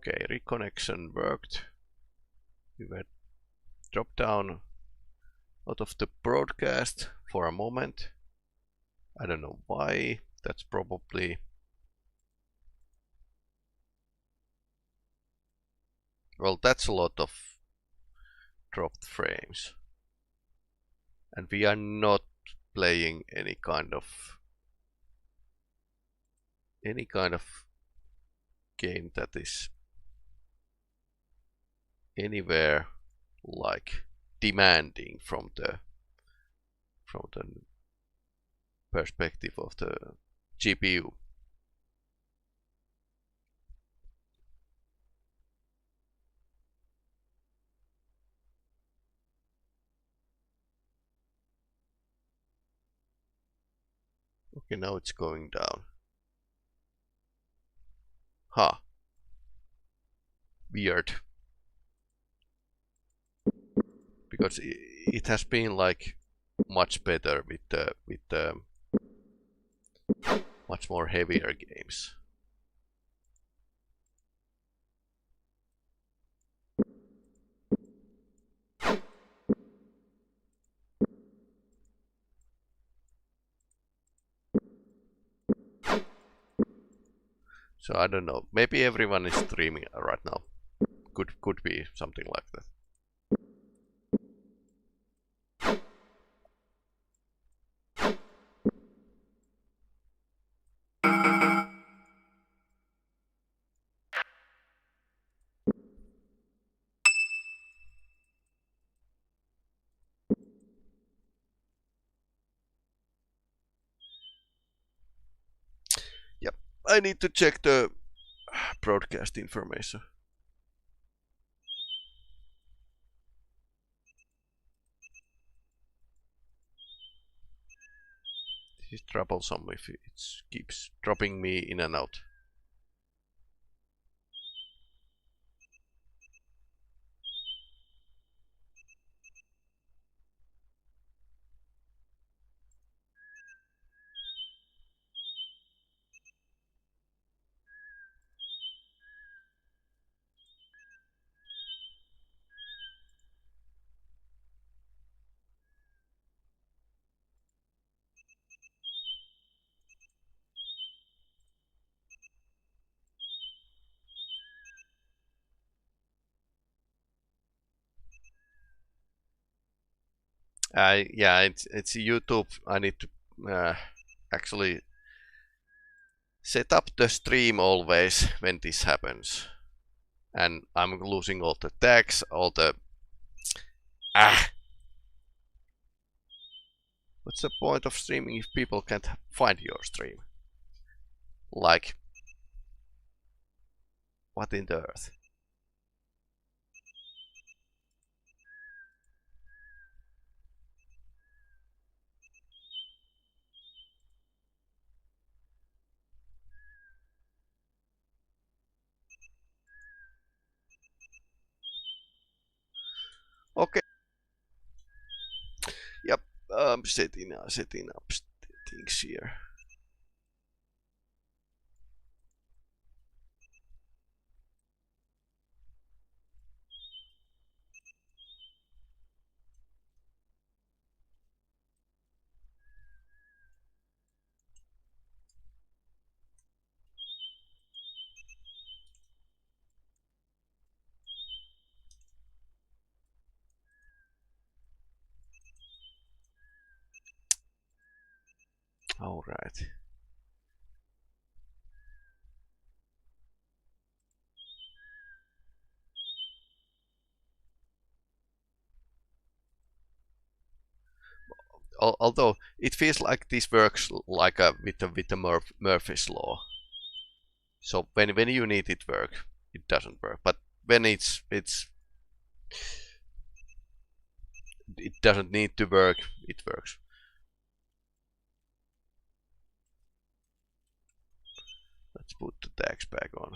Okay, reconnection worked. We were dropped down out of the broadcast for a moment. I don't know why. That's probably... Well, that's a lot of dropped frames. And we are not playing any kind of game that is anywhere like demanding from the perspective of the GPU. Okay, now it's going down. Huh. Weird. Because it has been like much better with the much more heavier games. So I don't know. Maybe everyone is streaming right now. Could be something like that. Yep. I need to check the broadcast information. This is troublesome if it keeps dropping me in and out. Yeah, it's YouTube. I need to actually set up the stream always when this happens, and I'm losing all the tags, all the What's the point of streaming if people can't find your stream? Like, what in the earth? Okay. Yep. Setting up things here. All right. Although it feels like this works like with the Murphy's law. So when you need it work, it doesn't work. But when it doesn't need to work, it works. Let's put the tags back on.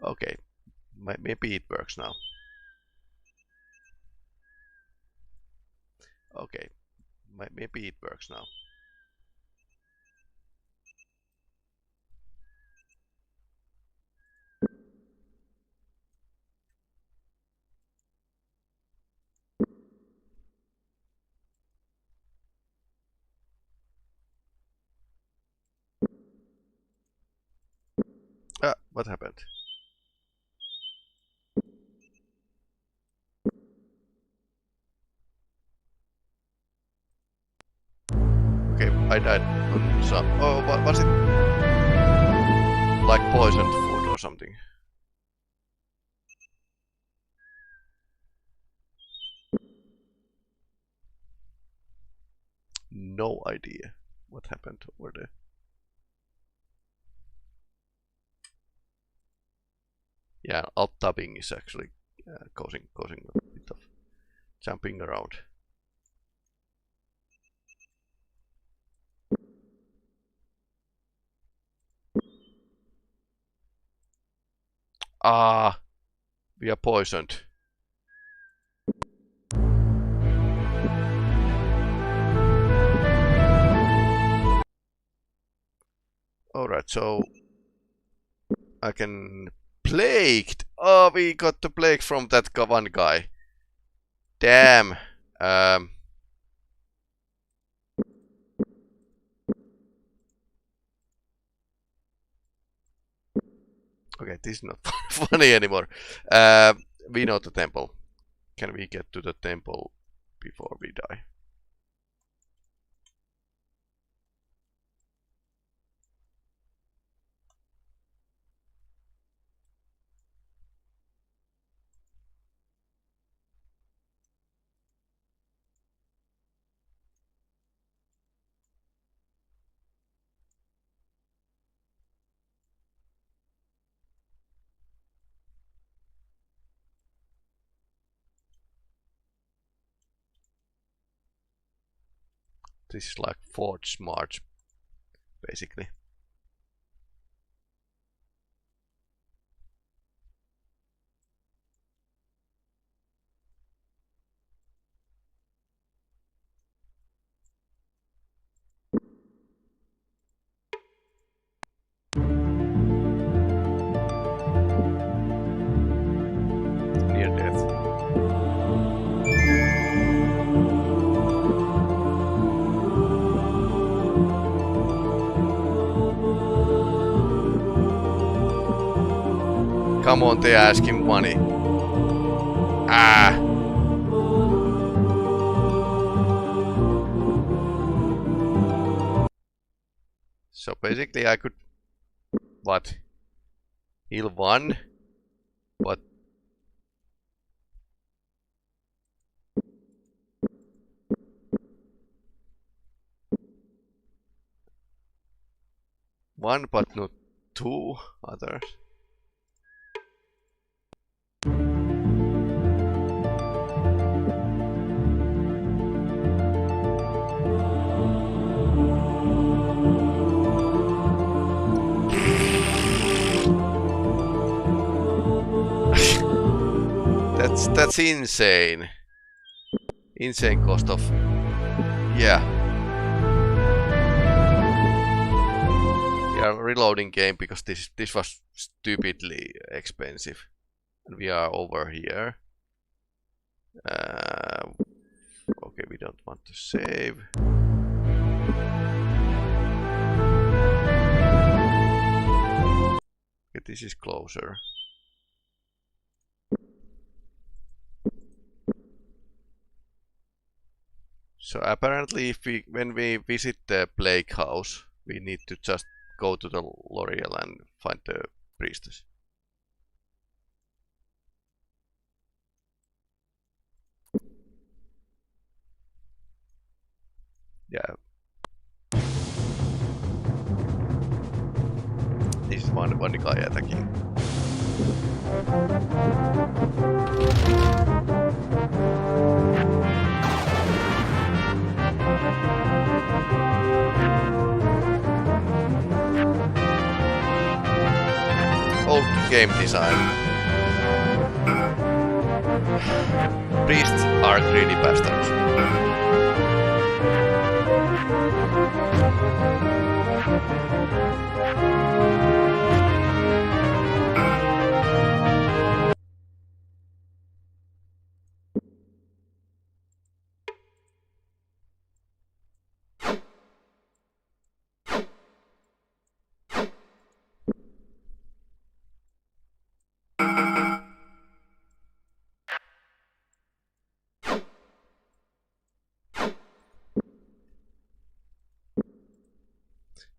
Okay, maybe it works now. Okay, maybe it works now. Ah, what happened? Okay, I died on some. Oh, was it like poisoned food or something? No idea what happened over there. Yeah, alt tabbing is actually causing a bit of jumping around. Ah, we are poisoned. Alright, so I can plagued. Oh, we got the plague from that one guy. Damn. Okay, this is not funny anymore. We know the temple. Can we get to the temple before we die? This is like Forge March, basically. Near death. Come on, they ask him money. Ah! So basically I could... What? Heal one? But... One but not two others. That's insane. Insane cost of... Yeah. We are reloading game because this was stupidly expensive. And we are over here. Okay, we don't want to save. Okay, this is closer. So apparently, when we visit the plague house, we need to just go to the L'Oreal and find the priestess. Yeah. This is one guy attacking. Old game design. Priests are greedy bastards.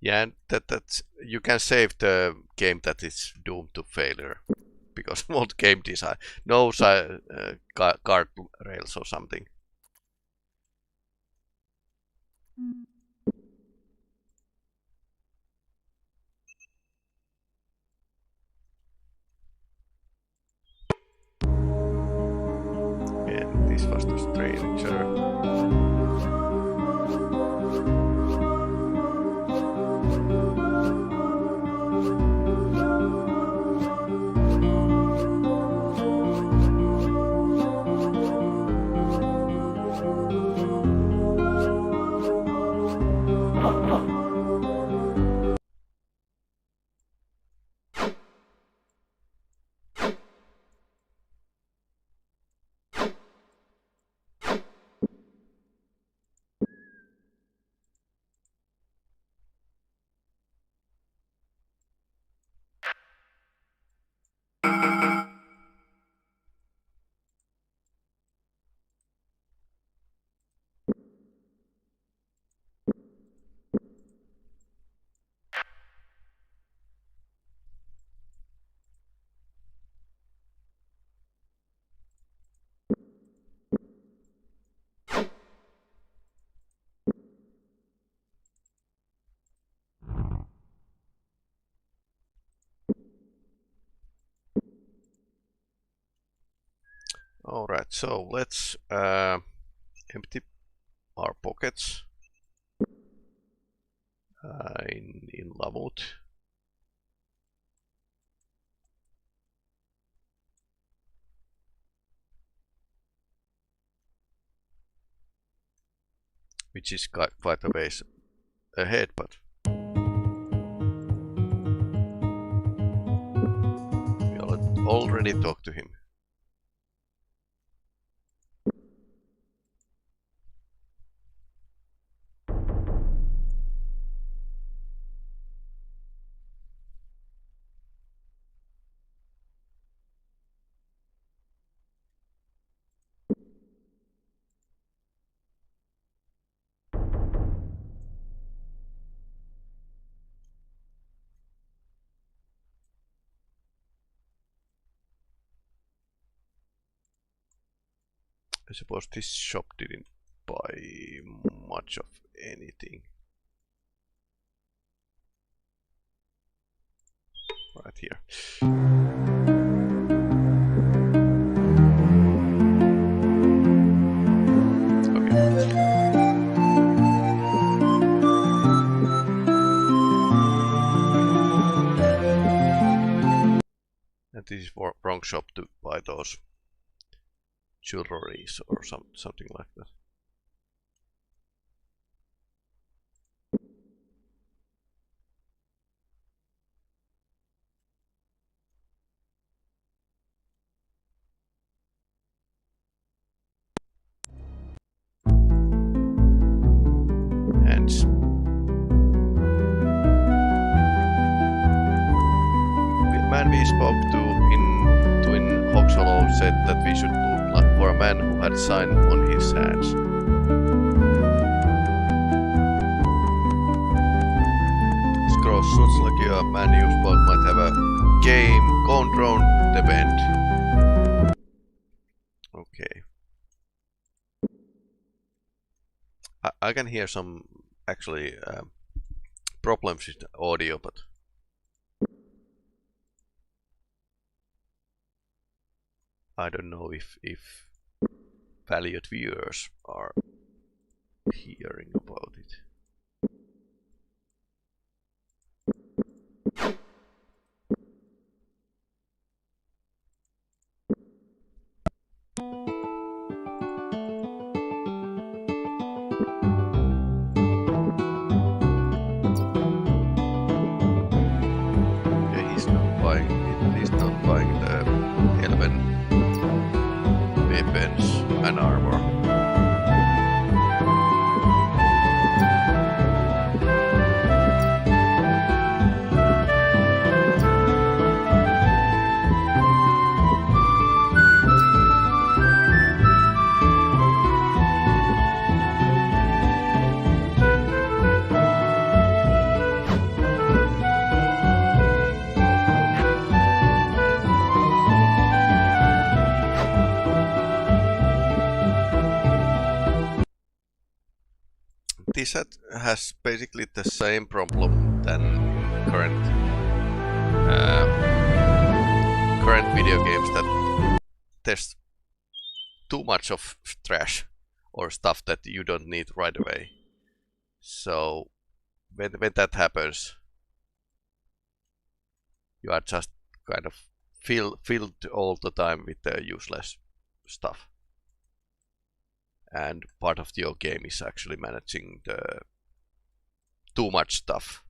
Yeah, and that's you can save the game that is doomed to failure because old game design, no guard rails or something. And this was the stranger. Alright, so let's empty our pockets in Lamut. Which is quite a ways ahead, but we already talked to him. I suppose this shop didn't buy much of anything. Right here. And this is for wrong shop to buy those jewelries or something like that. And the man we spoke to in Hoxhollow said that we should look like for a man who had sign on his hands. Scrolls looks like a man you spoke might have a game Krondor event. Okay. I can hear some actually problems with the audio, but I don't know if valued viewers are hearing about it. this has basically the same problem than current video games, that there's too much of trash or stuff that you don't need right away. So when that happens, you are just kind of filled all the time with the useless stuff. And part of your game is actually managing the too much stuff.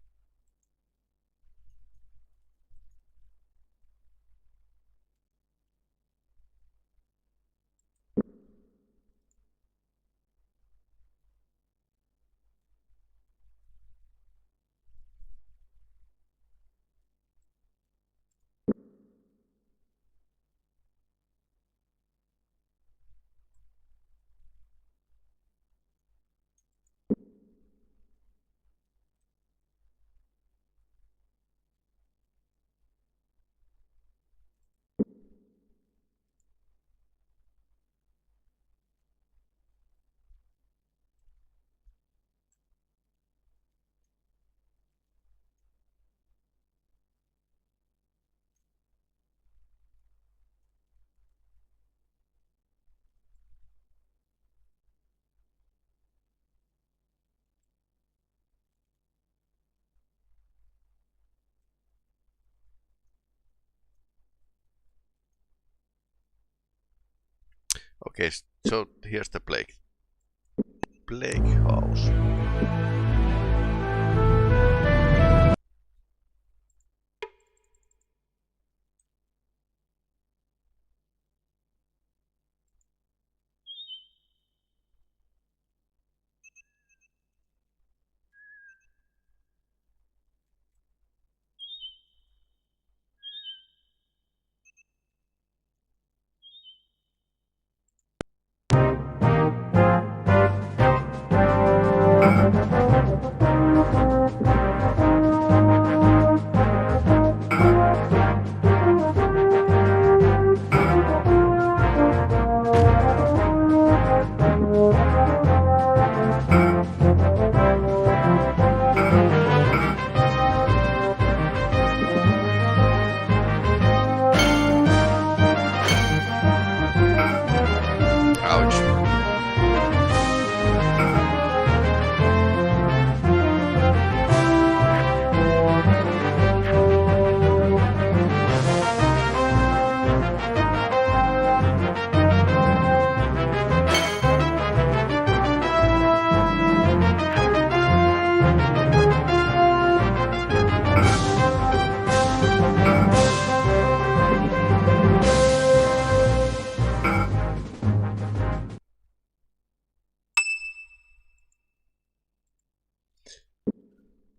Okay, so here's the plague house.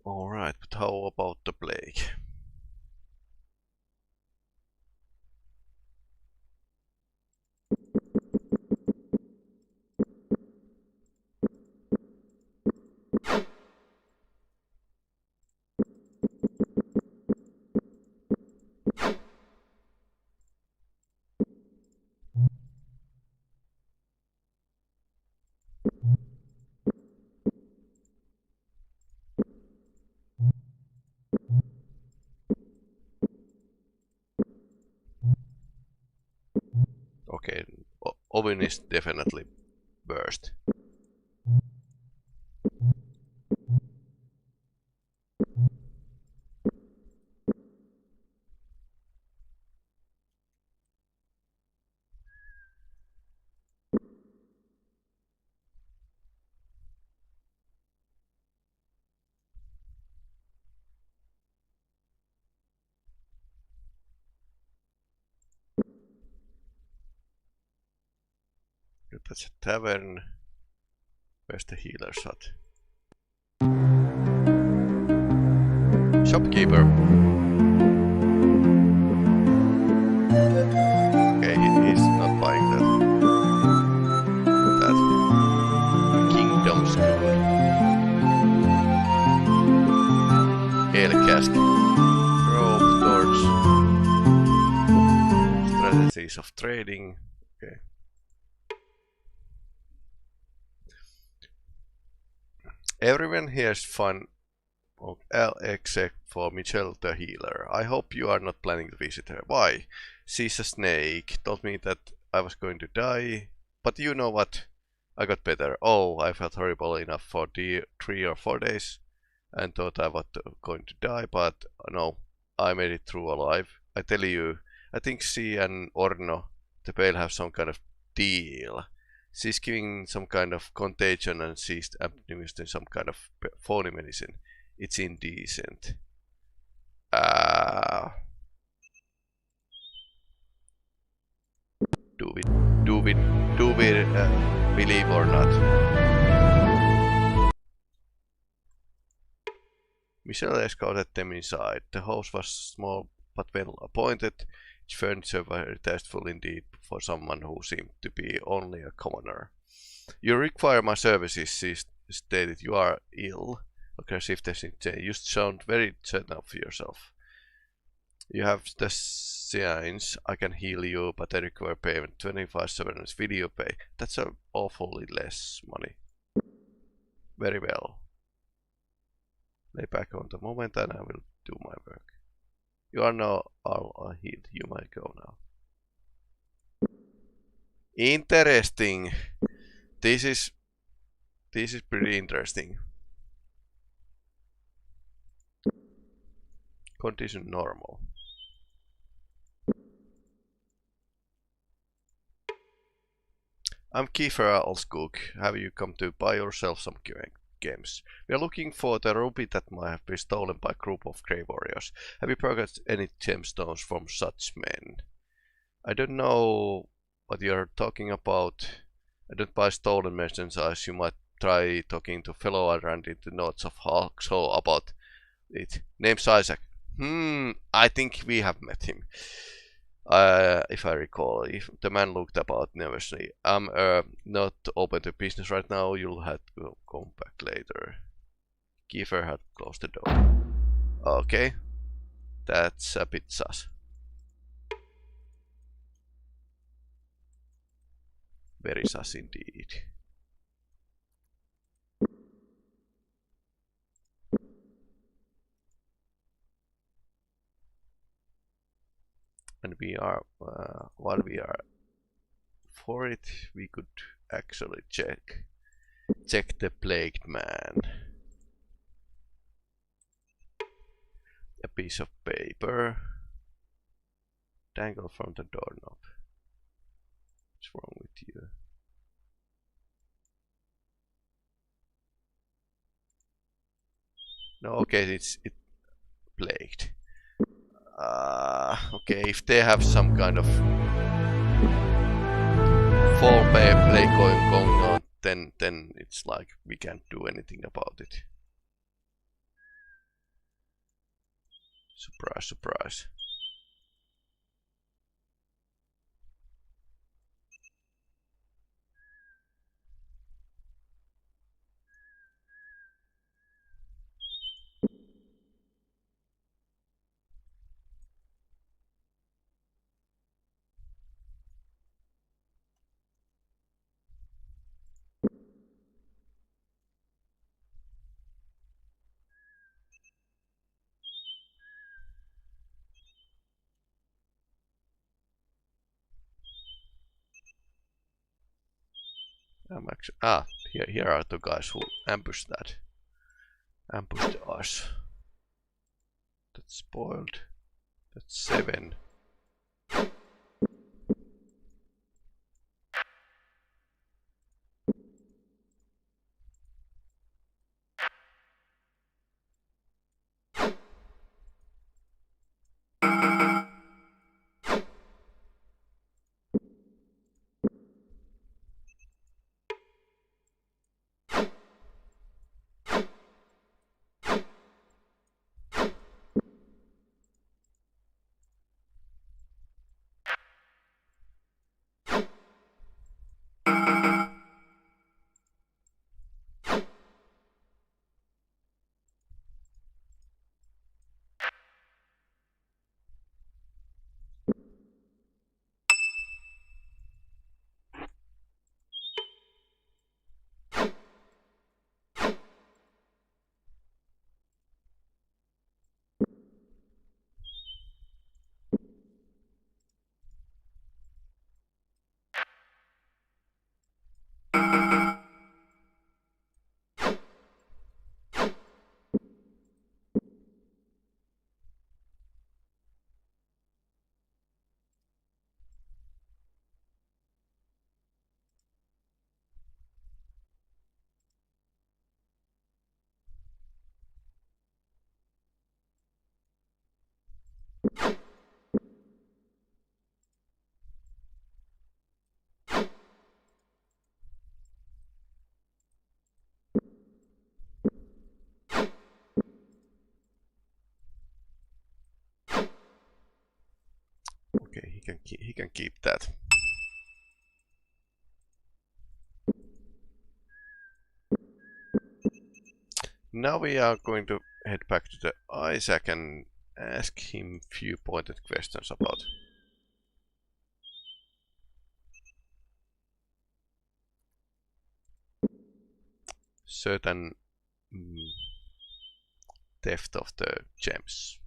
Alright, but how about the plague? Okay, oven is definitely burst. That's a tavern. Where's the healer's hut? Shopkeeper. Okay, he's not buying that. That Kingdom School. Ale cask. Rope torch. Strategies of trading. Okay. Everyone here is fun, except for Michelle the healer. I hope you are not planning to visit her. Why? She's a snake. Told me that I was going to die. But you know what? I got better. Oh, I felt horrible enough for 3 or 4 days and thought I was going to die, but no, I made it through alive. I tell you, I think she and Orno, the Pale, have some kind of deal. She's giving some kind of contagion and she's administering some kind of phony medicine. It's indecent. Do we believe or not? Michelle escorted them inside. The house was small but well appointed. Its furniture very tasteful indeed for someone who seemed to be only a commoner. You require my services, she stated. You are ill. Okay, if there's you sound very certain of yourself. You have the signs. I can heal you, but I require payment. 25/7 is video pay. That's awfully less money. Very well. Lay back on the moment and I will do my work. You are now all healed. You might go now. Interesting. This is pretty interesting. Condition normal. I'm Kiefer Alskog. Have you come to buy yourself some games? We are looking for the ruby that might have been stolen by a group of grey warriors. Have you purchased any gemstones from such men? I don't know what you're talking about. I don't buy stolen merchandise. You might try talking to fellow I ran into notes of Hawkshaw about it. Name's Isaac. I think we have met him. If I recall, if the man looked about nervously. I'm not open to business right now. You'll have to come back later. Kiefer had closed the door. Okay, that's a bit sus. Very sus indeed. And we are, while we are for it, we could actually check the plagued man. A piece of paper. Dangle from the doorknob. What's wrong with you? No, okay, it's plagued. Okay, if they have some kind of foul play going on, then it's like we can't do anything about it. Surprise, surprise. I'm actually here are the guys who ambushed us. That's spoiled. That's 7. Okay, he can keep that. Now we are going to head back to the Isaac and ask him few pointed questions about certain theft of the gems.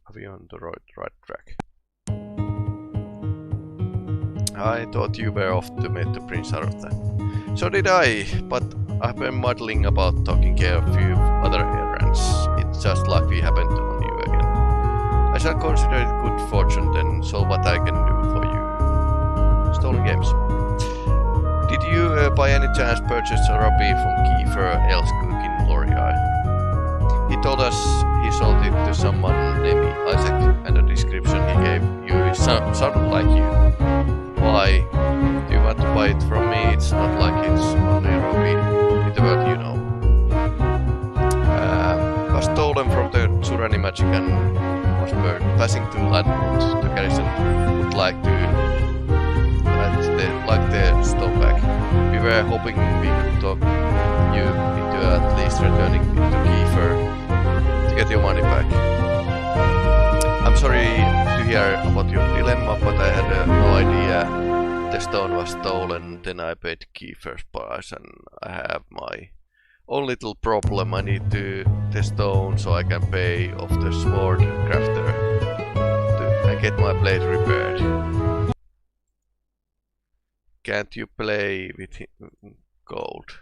Are we on the right track? I thought you were off to meet the Prince Arutha. So did I, but I've been muddling about taking care of a few other errands. It's just like we happened on you again. I shall consider it good fortune then, so what I can do for you. Stolen games. Did you by any chance purchase a rupee from Kiefer Elscook in L'Oreal? He told us he sold it to someone named Isaac, and the description he gave you sounded like you. Why? Do you want to buy it from me? It's not like it's only a rupee. In the world, you know. Was stolen from the Surani Magic and was passing to Landwood. The garrison would like the stone back. We were hoping we could talk you into at least returning it to Kiefer to get your money back. I'm sorry to hear about your dilemma, but I had no idea the stone was stolen. Then I paid Kiefer's price, and I have my own little problem. I need the stone so I can pay off the sword crafter and get my blade repaired. Can't you play with gold?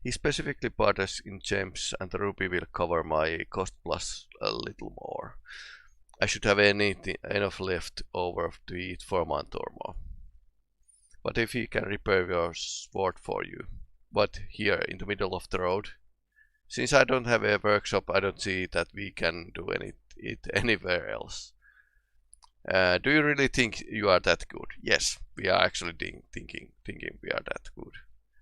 He specifically bought us in gems, and the rupee will cover my cost plus a little more. I should have enough left over to eat for a month or more. But if he can repair your sword for you, but here in the middle of the road? Since I don't have a workshop, I don't see that we can do it anywhere else. Do you really think you are that good? Yes, we are actually thinking we are that good.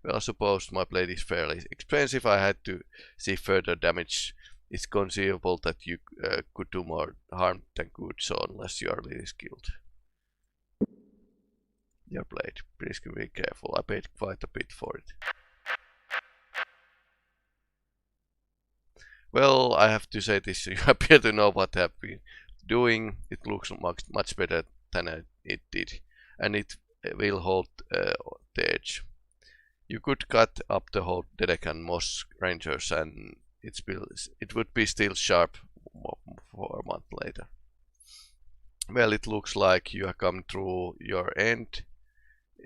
Well, I suppose my blade is fairly expensive. I had to see further damage. It's conceivable that you could do more harm than good, so unless you are really skilled. Your blade, please be careful. I paid quite a bit for it. Well, I have to say this, you appear to know what I've been doing. It looks much better than it did, and it will hold the edge. You could cut up the whole Dedek and Moss Rangers, and it would be still sharp for a month later. Well, it looks like you have come through your end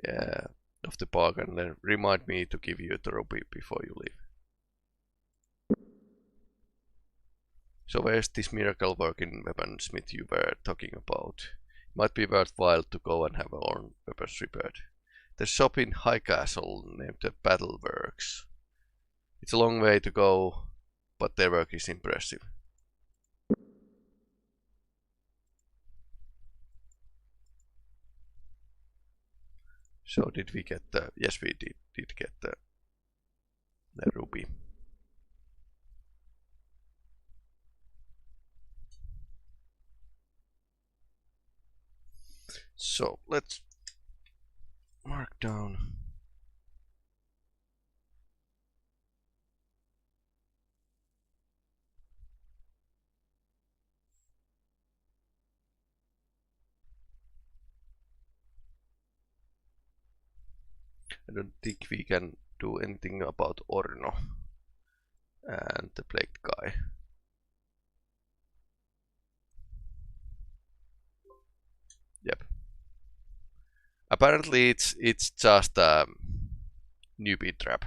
of the bargain. Then remind me to give you the rupee before you leave. So where's this miracle working weaponsmith you were talking about? It might be worthwhile to go and have our own weapons repaired. There's a shop in High Castle named the Battle Works. It's a long way to go, but their work is impressive. So did we get the... Yes, we did get the rupee. So let's mark down. I don't think we can do anything about Orno and the plagued guy. Yep. Apparently it's just a newbie trap.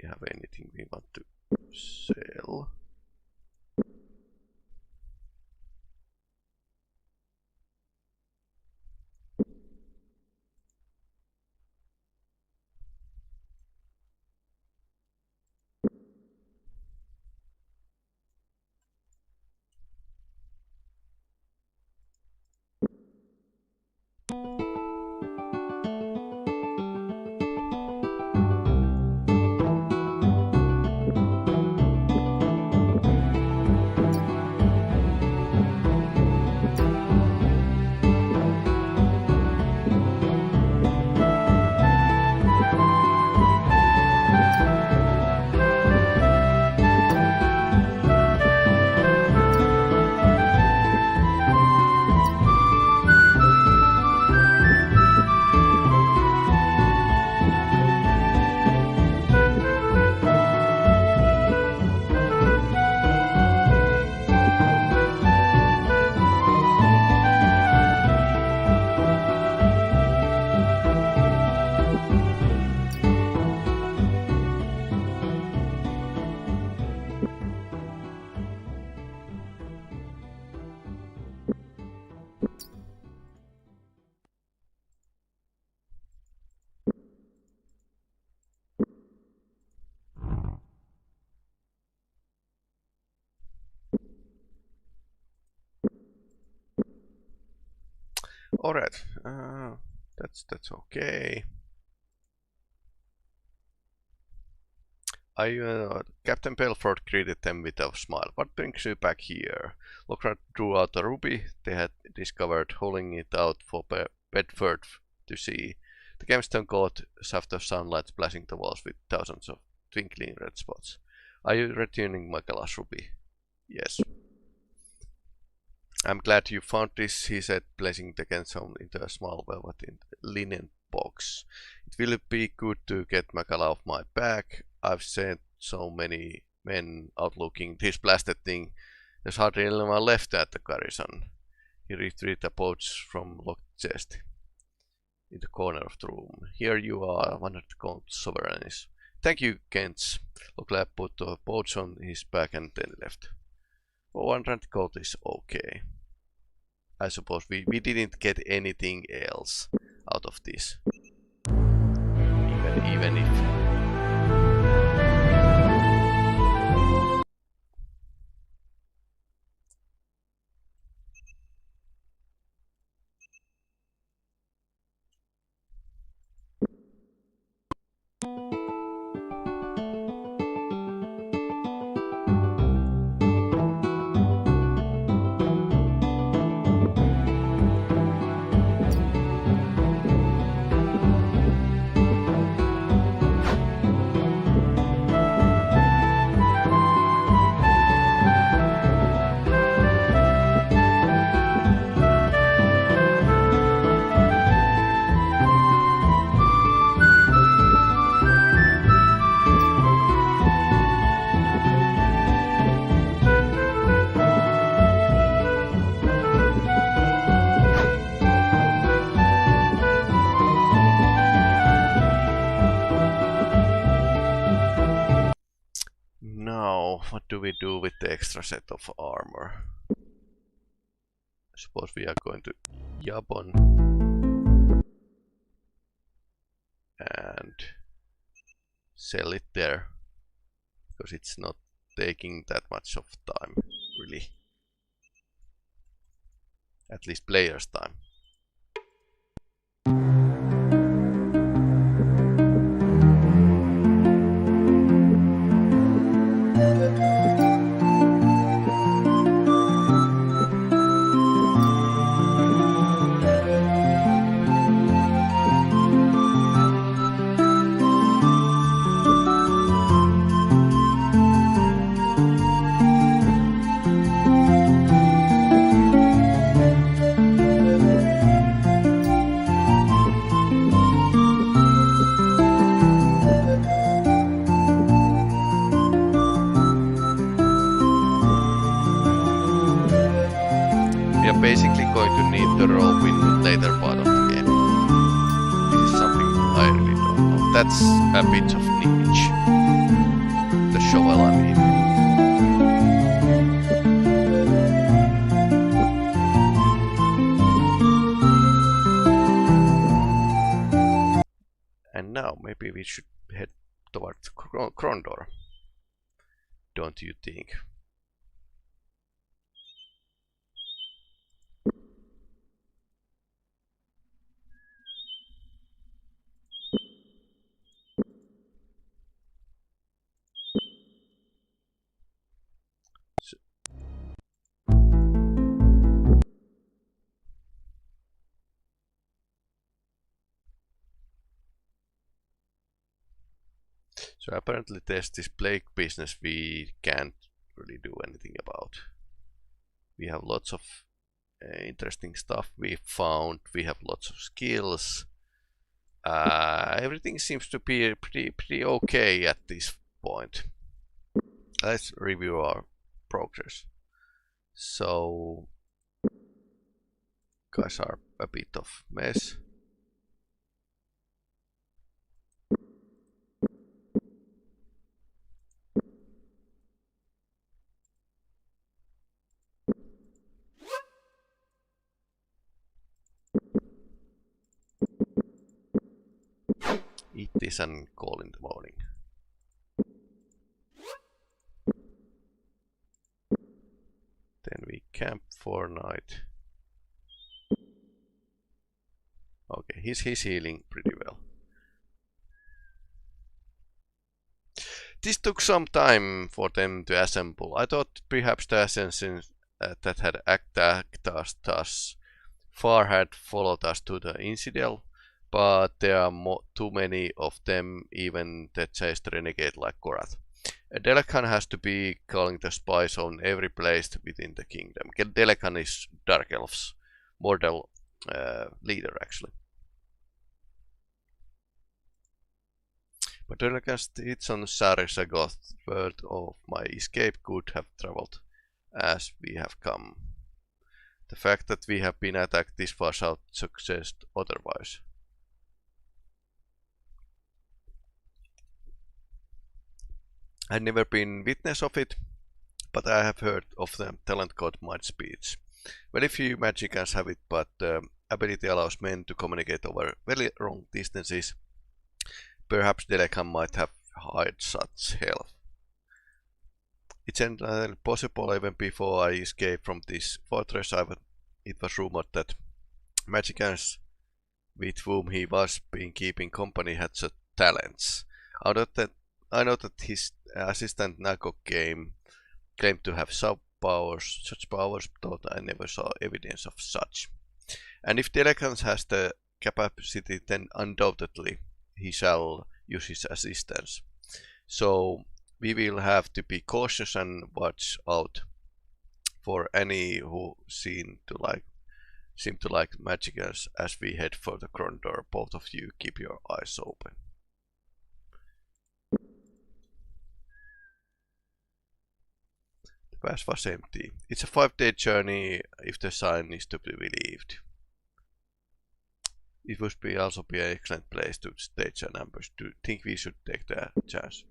we have anything we want to sell. Alright, that's okay. Captain Belford greeted them with a smile. What brings you back here? Lockhart drew out a ruby they had discovered, holding it out for Bedford to see. The gemstone caught a shaft of sunlight splashing the walls with thousands of twinkling red spots. Are you returning Magala's ruby? Yes. I'm glad you found this, he said, placing the gemstone into a small velvet linen box. It will be good to get Magala off my back. I've sent so many men out looking this blasted thing. There's hardly anyone left at the garrison. He retrieved a pouch from locked chest in the corner of the room. Here you are, 100 gold sovereigns. Thank you, Kents. Locklab put the pouch on his back and then left. 100 gold is okay. I suppose we didn't get anything else out of this. Even if... What do we do with the extra set of armor? I suppose we are going to Yabon and sell it there, because it's not taking that much of time, really. At least players' time. Basically going to need the rope in the later part of the game. This is something I really don't know. That's a bit of niche. shovel, I mean. And now maybe we should head towards Krondor. Don't you think? So apparently there's this plague business we can't really do anything about. We have lots of interesting stuff we found. We have lots of skills. Everything seems to be pretty okay at this point. Let's review our progress. So guys are a bit of mess. Eat this and call in the morning. Then we camp for night. Okay, he's healing pretty well. This took some time for them to assemble. I thought perhaps the assassins that had attacked us thus far had followed us to the Incidel, but there are too many of them, even that chased renegade like Korath. Delekan has to be calling the spies on every place within the kingdom. Delekan is Dark Elf's mortal leader, actually. But Delekan's hits on Sarasagoth, word of my escape could have traveled as we have come. The fact that we have been attacked this far south suggests otherwise. I've never been witness of it, but I have heard of the talent called mind speech. Very few magicians have it, but the ability allows men to communicate over very long distances. Perhaps Delekan might have hired such help. It's entirely possible. Even before I escaped from this fortress, it was rumored that magicians with whom he was been keeping company had such talents. I know that his assistant Nagok claimed to have such powers, but I never saw evidence of such. And if Delekan has the capacity, then undoubtedly he shall use his assistance. So we will have to be cautious and watch out for any who seem to like magicians as we head for the Krondor. Both of you keep your eyes open. The pass was empty. It's a 5-day journey if the sign is to be believed. It would also be an excellent place to stage an ambush. Do you think we should take the chance?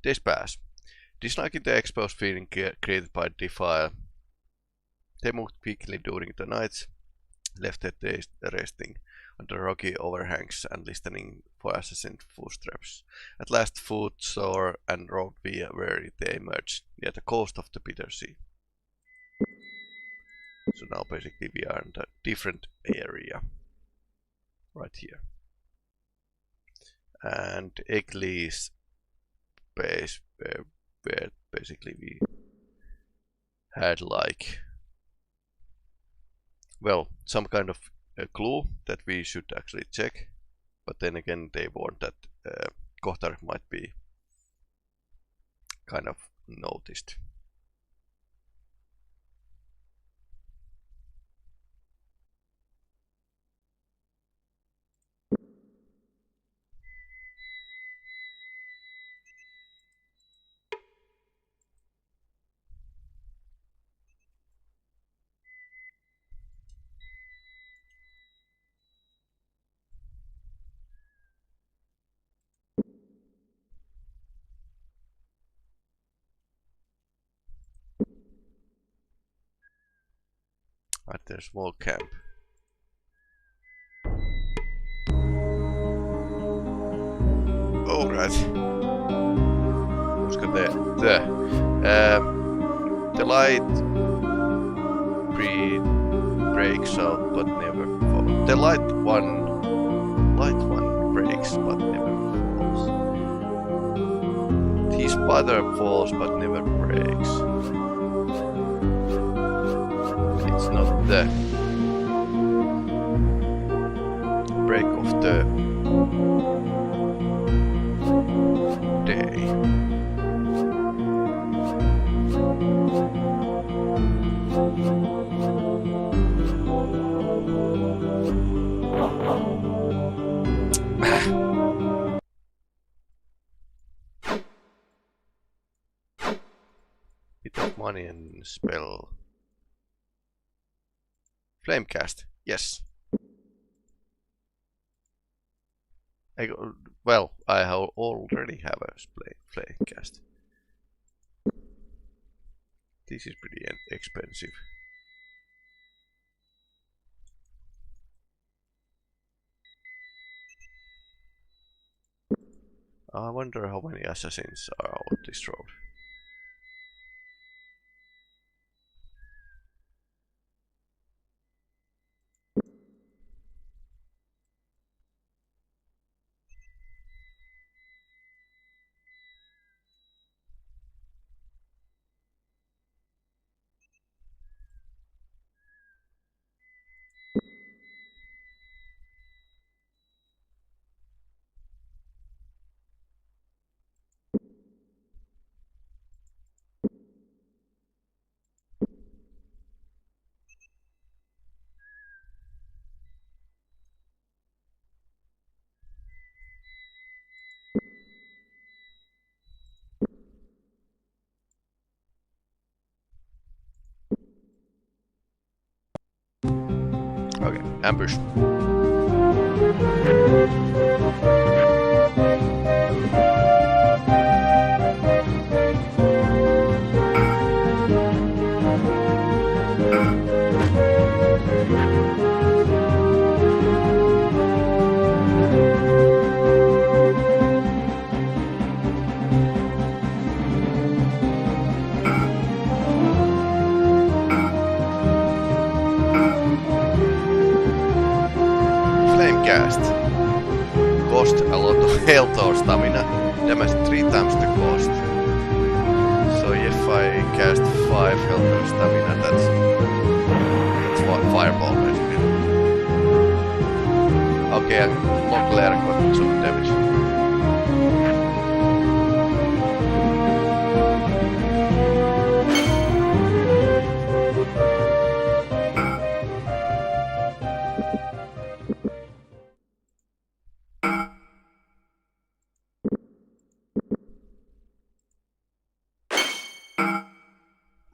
Days pass. Disliking the exposed feeling created by Defile, they moved quickly during the nights, left their days resting on the rocky overhangs and listening for assassin footsteps. At last foot saw and rode via where they emerged, near the coast of the Bitter Sea. So now basically we are in a different area. Right here. And Eggley's base where basically we had like, well, some kind of a clue that we should actually check, but then again they warned that Kohtar might be kind of noticed. At their small camp. Alright. Koska the light breaks out but never falls. The light one breaks but never falls. His mother falls but never breaks. It's not the break of the day. Bit of money and spell. Flamecast, yes. Well, I already have a flamecast. This is pretty expensive. I wonder how many assassins are on this road. Okay, ambush. Flamecast. Cost a lot of health or stamina. Damage 3 times the cost. So if I cast 5 health or stamina, that's fireball basically. Okay, Montclair got some damage.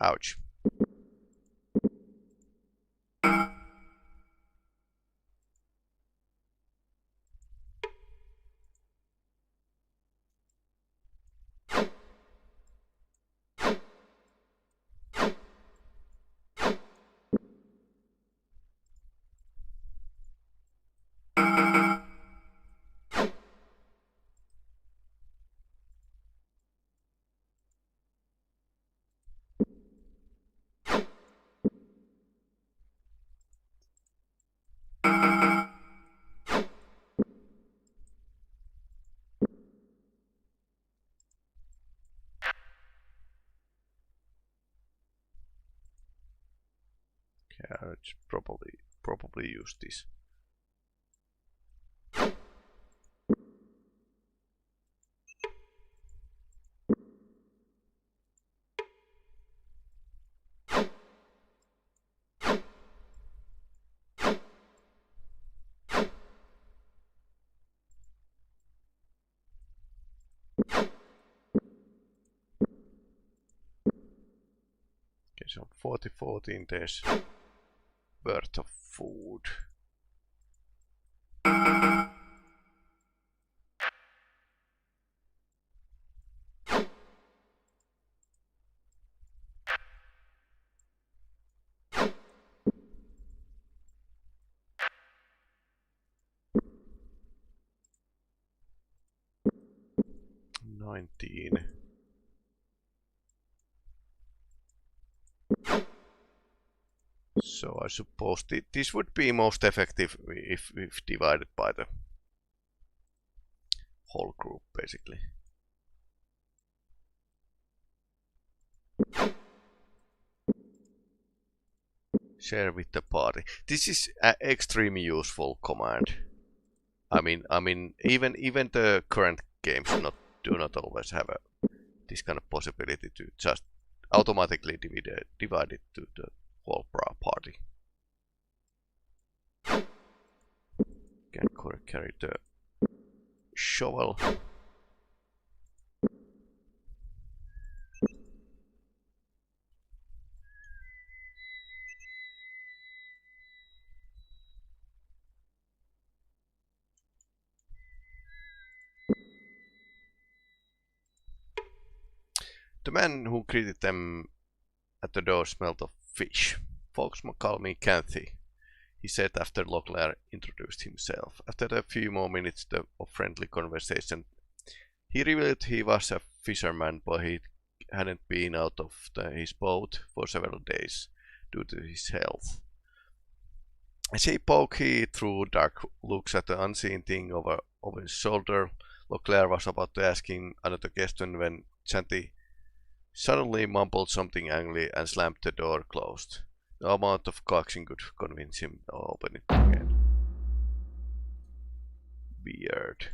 Ouch. Yeah, it's probably use this. Okay, so 14 days worth of food. 19. So I suppose this would be most effective if divided by the whole group, basically. Share with the party. This is an extremely useful command. I mean, even the current games do not always have this kind of possibility to just automatically divide it to the whole party. Can carry the shovel. The man who greeted them at the door smelled of fish. Folks call me Cathy, he said after Leclerc introduced himself. After a few more minutes of friendly conversation, he revealed he was a fisherman, but he hadn't been out of his boat for several days due to his health. As he spoke, he threw dark looks at the unseen thing over his shoulder. Leclerc was about to ask him another question when Chanty suddenly mumbled something angry and slammed the door closed. No amount of coaxing could convince him to open it again. Weird.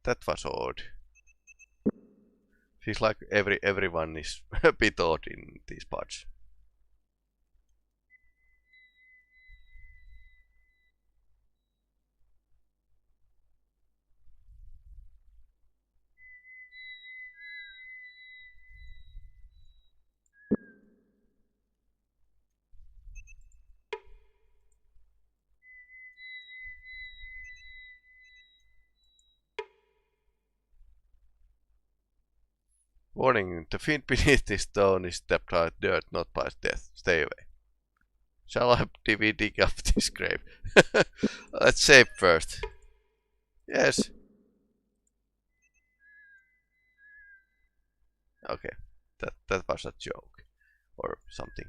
That was odd. Feels like everyone is a bit odd in these parts. Warning, the fiend beneath this stone is stepped by dirt, not by death. Stay away. Shall I dig up this grave? Let's save first. Yes. Okay, that was a joke. Or something.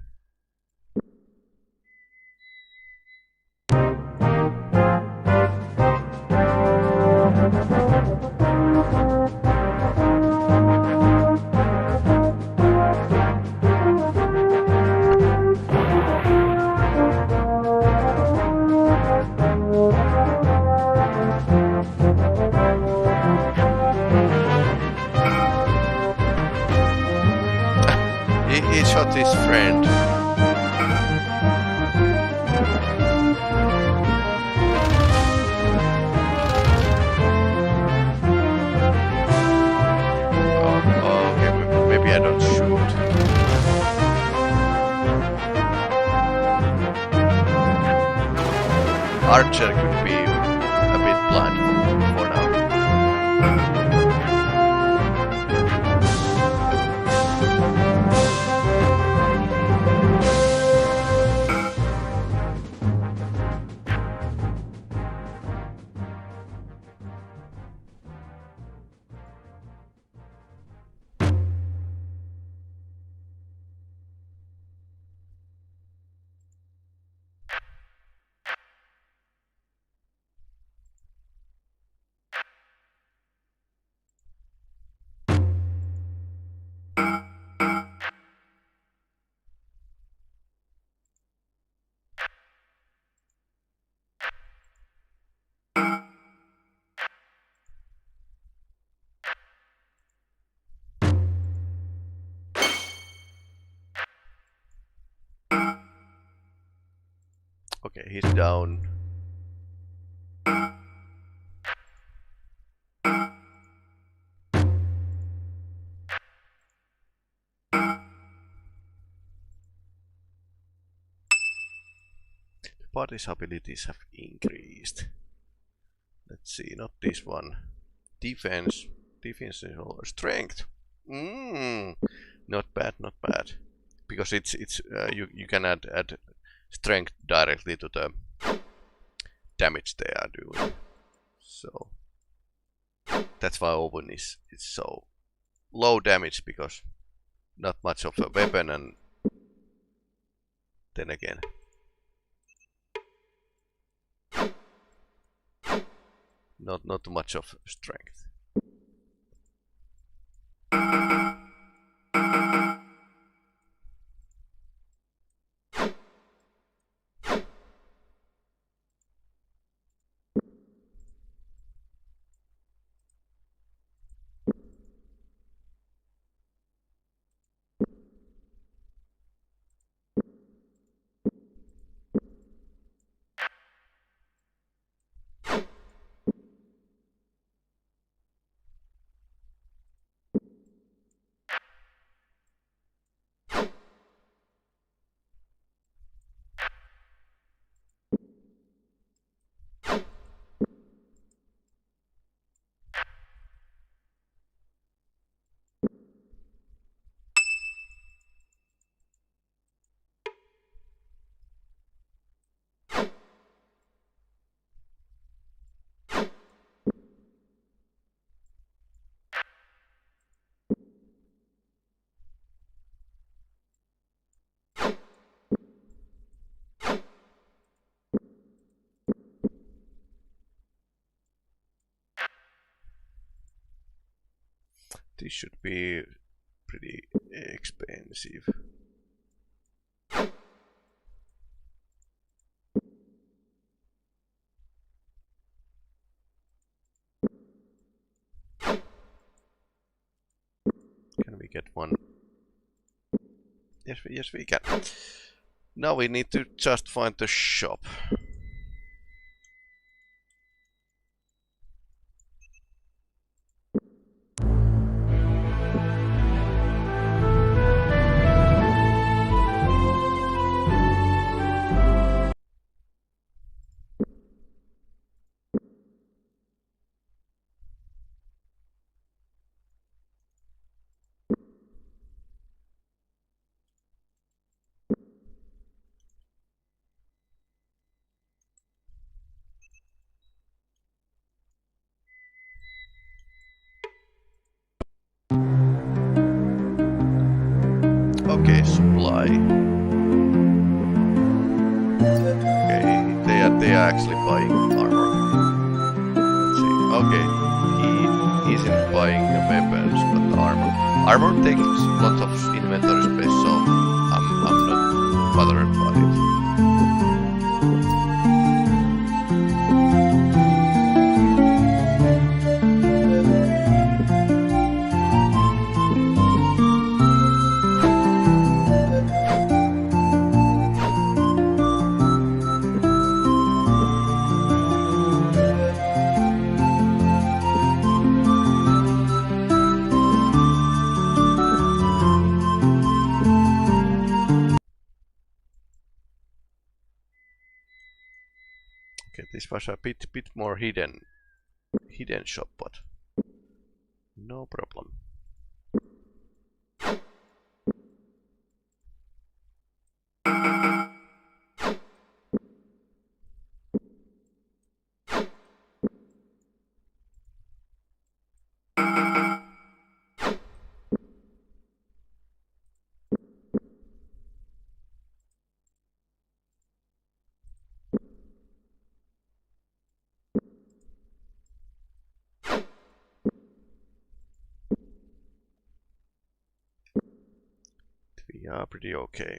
He shot his friend. Oh, okay, maybe I don't shoot. Archer could be a bit blind for now. Okay, he's down. The party's abilities have increased. Let's see, not this one. Defense is all strength. Not bad, not bad. because it's you can add strength directly to the damage they are doing. So that's why open is so low damage, because not much of a weapon, and then again not too much of strength. This should be pretty expensive. Can we get one? Yes, we can. Now we need to just find the shop. Okay, supply. Okay, they are actually buying armor. Let's see. Okay, he isn't buying the weapons, but the armor. Armor takes lots of inventory space, so I'm not bothered by it. This was a bit more hidden shop, but no problem. We are pretty okay.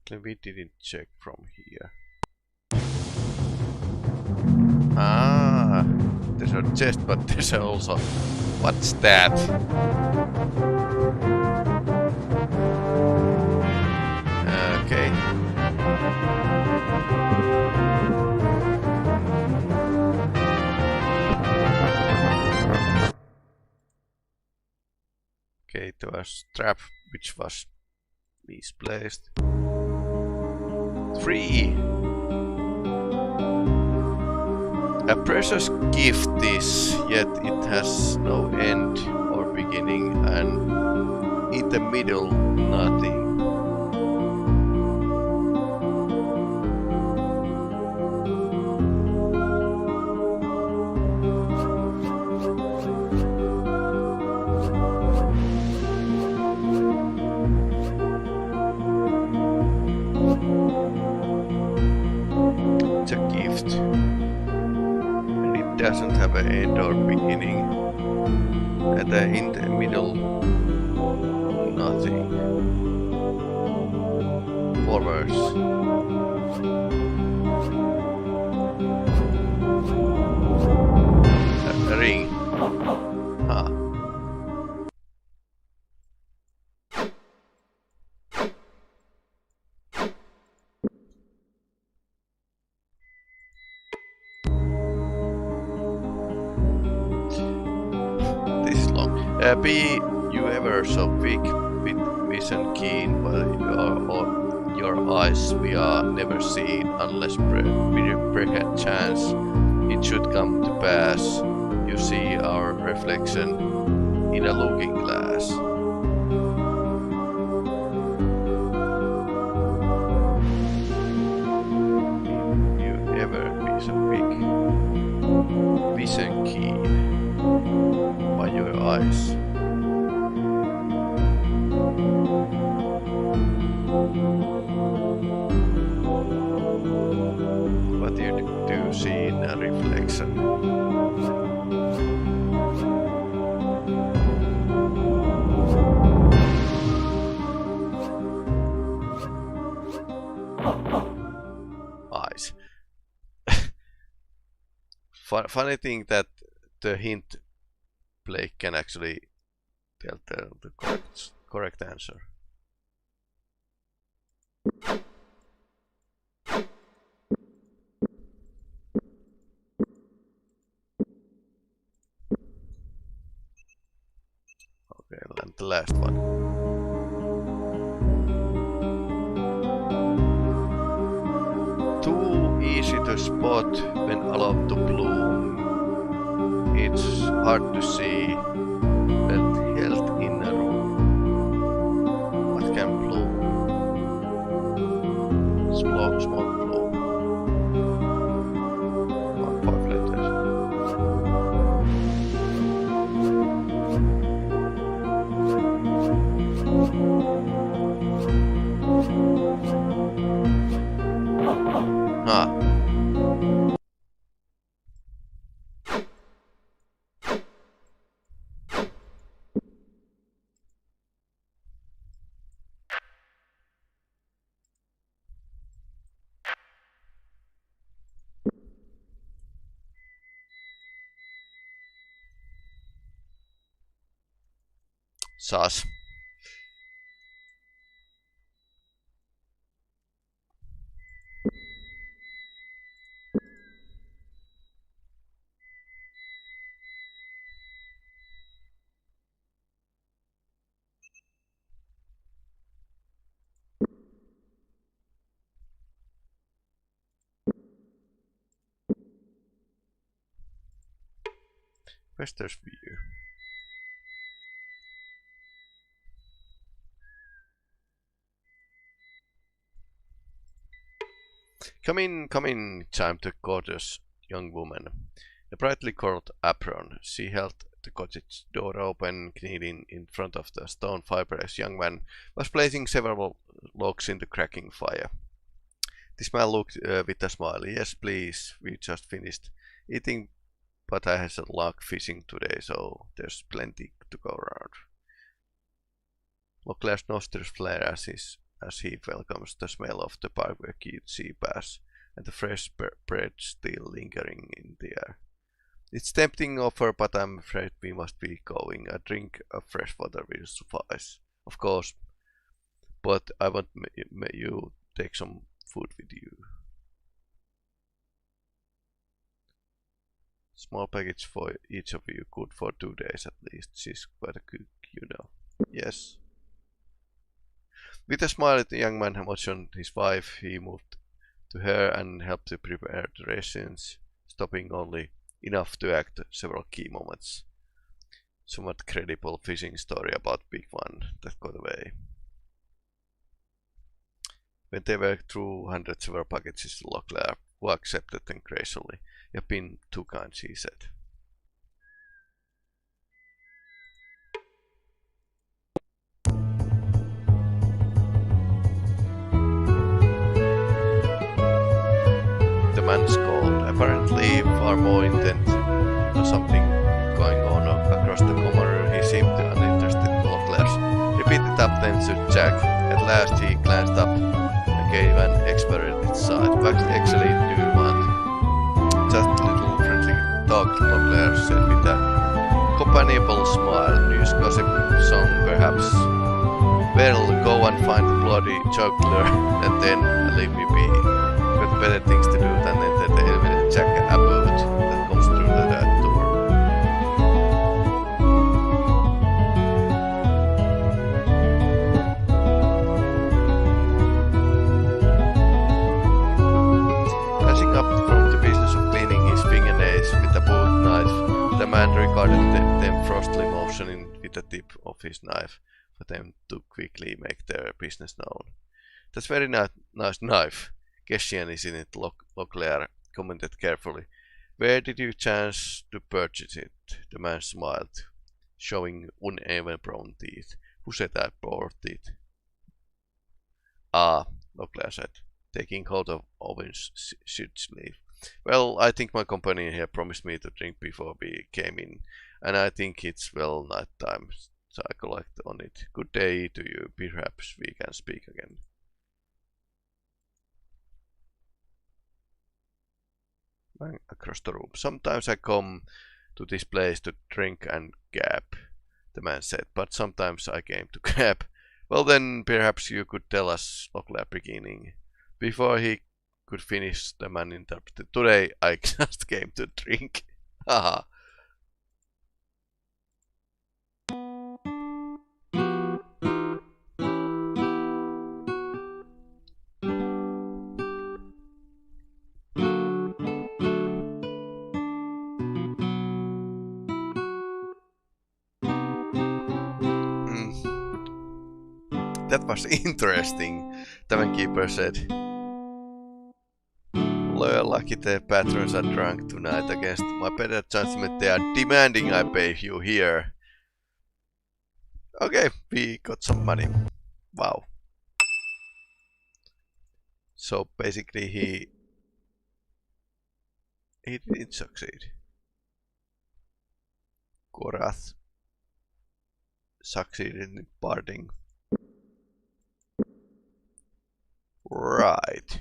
We didn't check from here. Ah, there's a chest, but there's also... What's that? Okay. Okay, there was a trap which was misplaced. 3. A precious gift is, yet it has no end or beginning, and in the middle, nothing. It's a gift, and it doesn't have an end or beginning, and in the middle, nothing. Forwards. A ring. Ah. This is long. Be you ever so big, with vision keen, but your eyes we are never seen, unless perchance it should come to pass. You see our reflection in a looking glass. You ever be so big, vision keen, by your eyes. What you do see in a reflection. Eyes. Funny thing that the hint play can actually tell the correct answer. Okay, and the last one. Too easy to spot when allowed to bloom. It's hard to see that held in a room. What can bloom? Small bloom. Or 5 letters. Ah. Sauce. Investor's view. Come in, chimed the gorgeous young woman. A brightly colored apron. She held the cottage door open, kneeling in front of the stone fireplace. Young man was placing several logs in the cracking fire. This man looked with a smile. Yes, please. We just finished eating, but I had a luck fishing today, so there's plenty to go around. Locklear's nostrils flared as his as he welcomes the smell of the barbecued sea bass and the fresh bread still lingering in the air. It's tempting offer, but I'm afraid we must be going. A drink of fresh water will suffice, of course, but I want you take some food with you. Small package for each of you, good for 2 days at least. She's quite a cook, you know. Yes. With a smile, the young man motioned his wife. He moved to her and helped to prepare the rations, stopping only enough to act several key moments. Somewhat credible fishing story about big one that got away. When they were through handed several packages to Leclerc, who accepted them gracefully. You've been too kind, she said. The man scolded, apparently far more intent on something going on across the common room. He seemed uninterested in Leclerc's repeated attempts to Jack. At last he glanced up and gave an exaggerated sigh. What actually do you want? Just a little friendly talk, Leclerc said with a companionable smile. News gossip song, perhaps. Well, go and find the bloody juggler and then leave me be. Got better things to do than entertain Jack about that comes through that door. Glancing up from the business of cleaning his fingernails with a boot knife, the man regarded them frostily, motioning with the tip of his knife for them to quickly make their business known. That's very nice knife. Gessian, isn't it? Leclerc commented carefully. Where did you chance to purchase it? The man smiled, showing uneven brown teeth. Who said I bought it? Ah, Leclerc said, taking hold of Owen's shirt sleeve. Well, I think my company here promised me to drink before we came in, and I think it's well night time, so I collect on it. Good day to you. Perhaps we can speak again. Across the room. Sometimes I come to this place to drink and gab, the man said, but sometimes I came to gab. Well then, perhaps you could tell us, Leclerc beginning. Before he could finish, the man interrupted. Today I just came to drink. Haha. That was interesting, the keeper said. Lucky the patrons are drunk tonight. Against my better judgment, they are demanding I pay you here. Okay, we got some money. Wow. So basically he didn't succeed. Korath succeeded in parting. Right.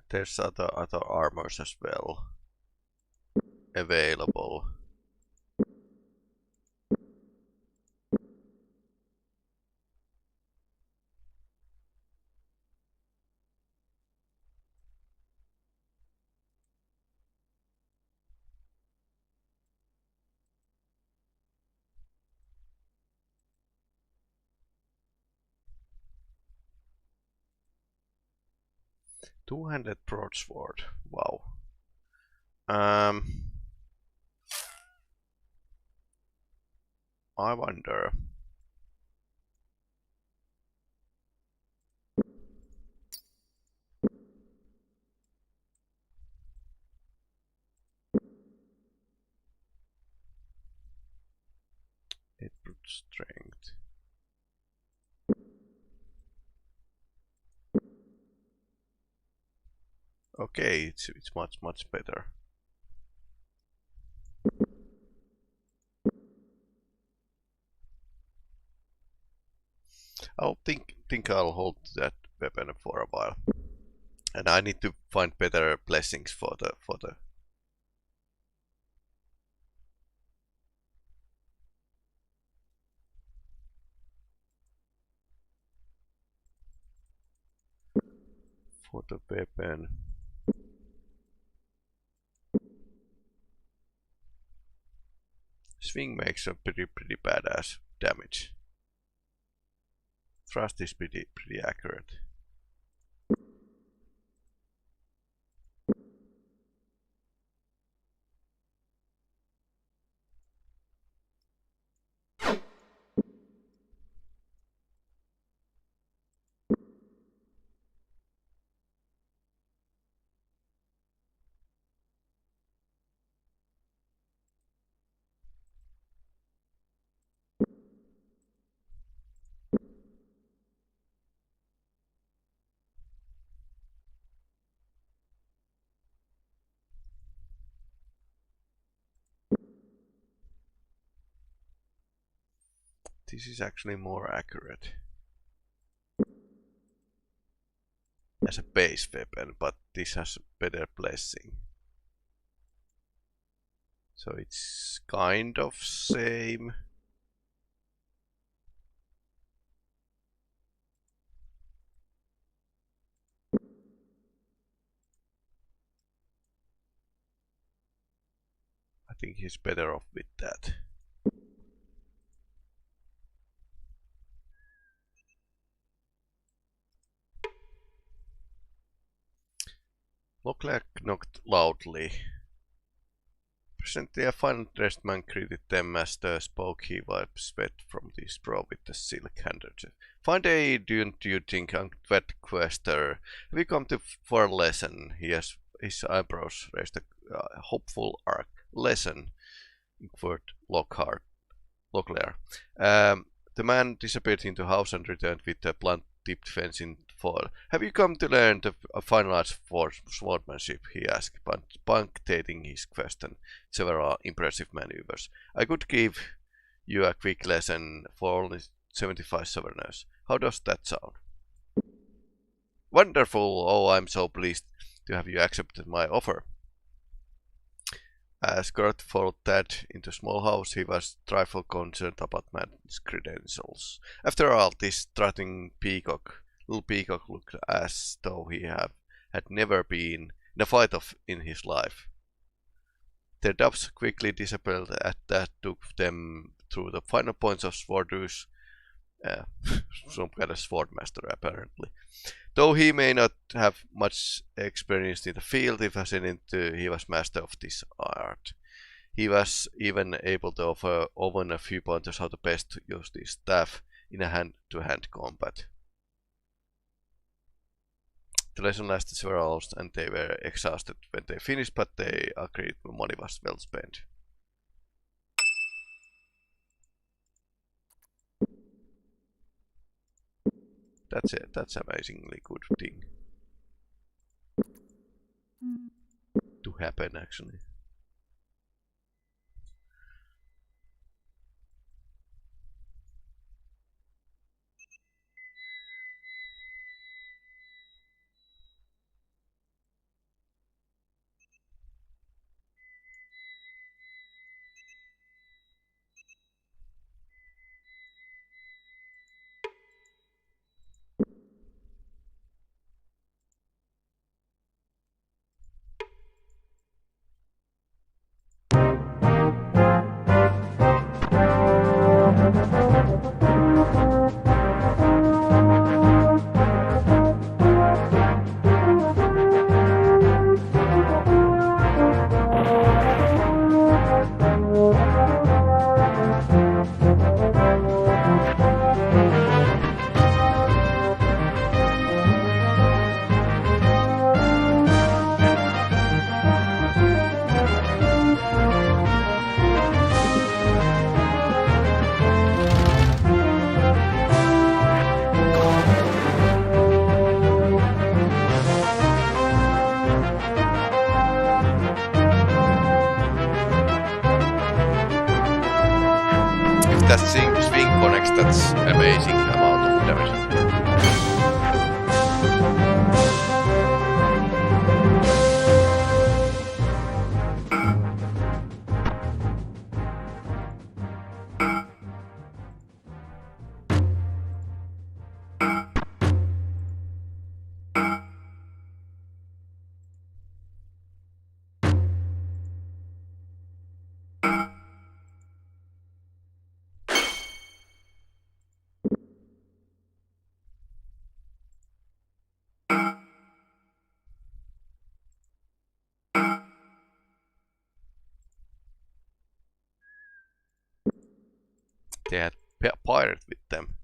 There's other armors as well available. Two-handed broadsword. Wow. I wonder. It puts strength. Okay, it's much better. I'll think I'll hold that weapon for a while, and I need to find better blessings for the weapon. Swing makes a pretty badass damage. Thrust is pretty accurate. This is actually more accurate as a base weapon, but this has better blessing. So it's kind of same. I think he's better off with that. Leclerc knocked loudly. Presently a fine dressed man greeted them as the spoke he wiped sweat from his brow with the silk handkerchief. Fine day, don't you think, wet quester? We come for a lesson. His eyebrows raised a hopeful arc. Lesson, inquired Leclerc. The man disappeared into the house and returned with a blunt-tipped fencing foil. Have you come to learn the fine arts for swordsmanship? He asked, punctuating his question. Several impressive maneuvers. I could give you a quick lesson for only 75 sovereigns. How does that sound? Wonderful! Oh, I'm so pleased to have you accepted my offer. As Kurt followed Tad into a small house, he was trifle concerned about man's credentials. After all, this strutting little peacock looked as though he had never been in a fight in his life. Their doubts quickly disappeared as Tad took them through the final points of Swordus, some kind of swordmaster apparently. Though he may not have much experience in the field, he was master of this art. He was even able to offer Owen a few pointers how to best use this staff in a hand-to-hand combat. The lesson lasted several hours and they were exhausted when they finished, but they agreed the money was well spent. That's it. That's amazingly good thing to happen, actually. damage. They had pirate with them.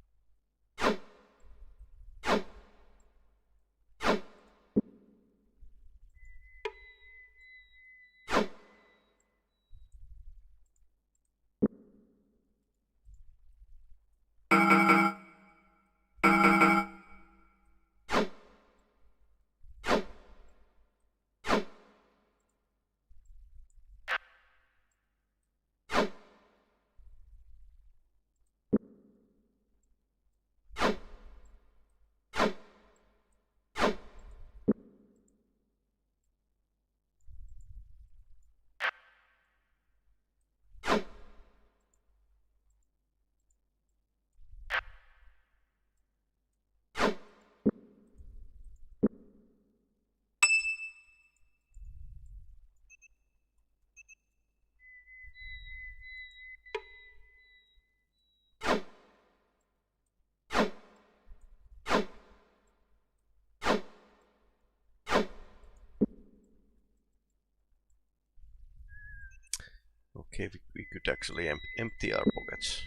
Okay, we could actually empty our pockets.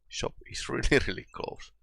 Shop is really close.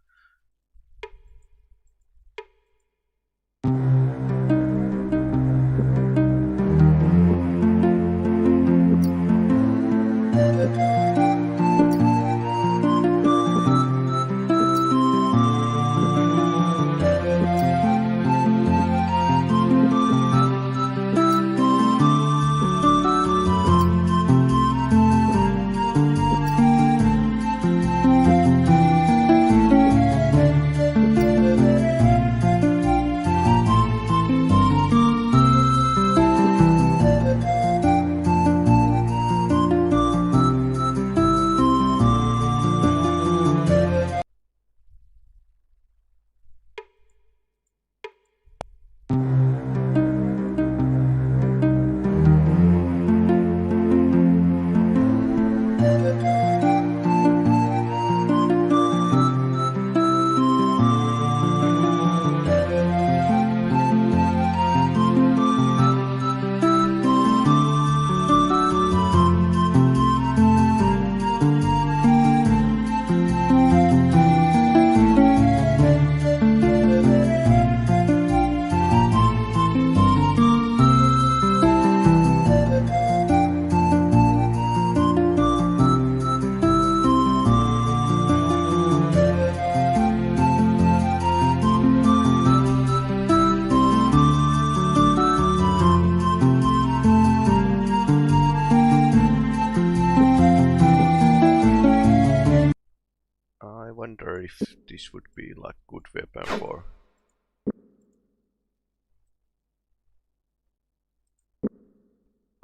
I wonder if this would be like good weapon for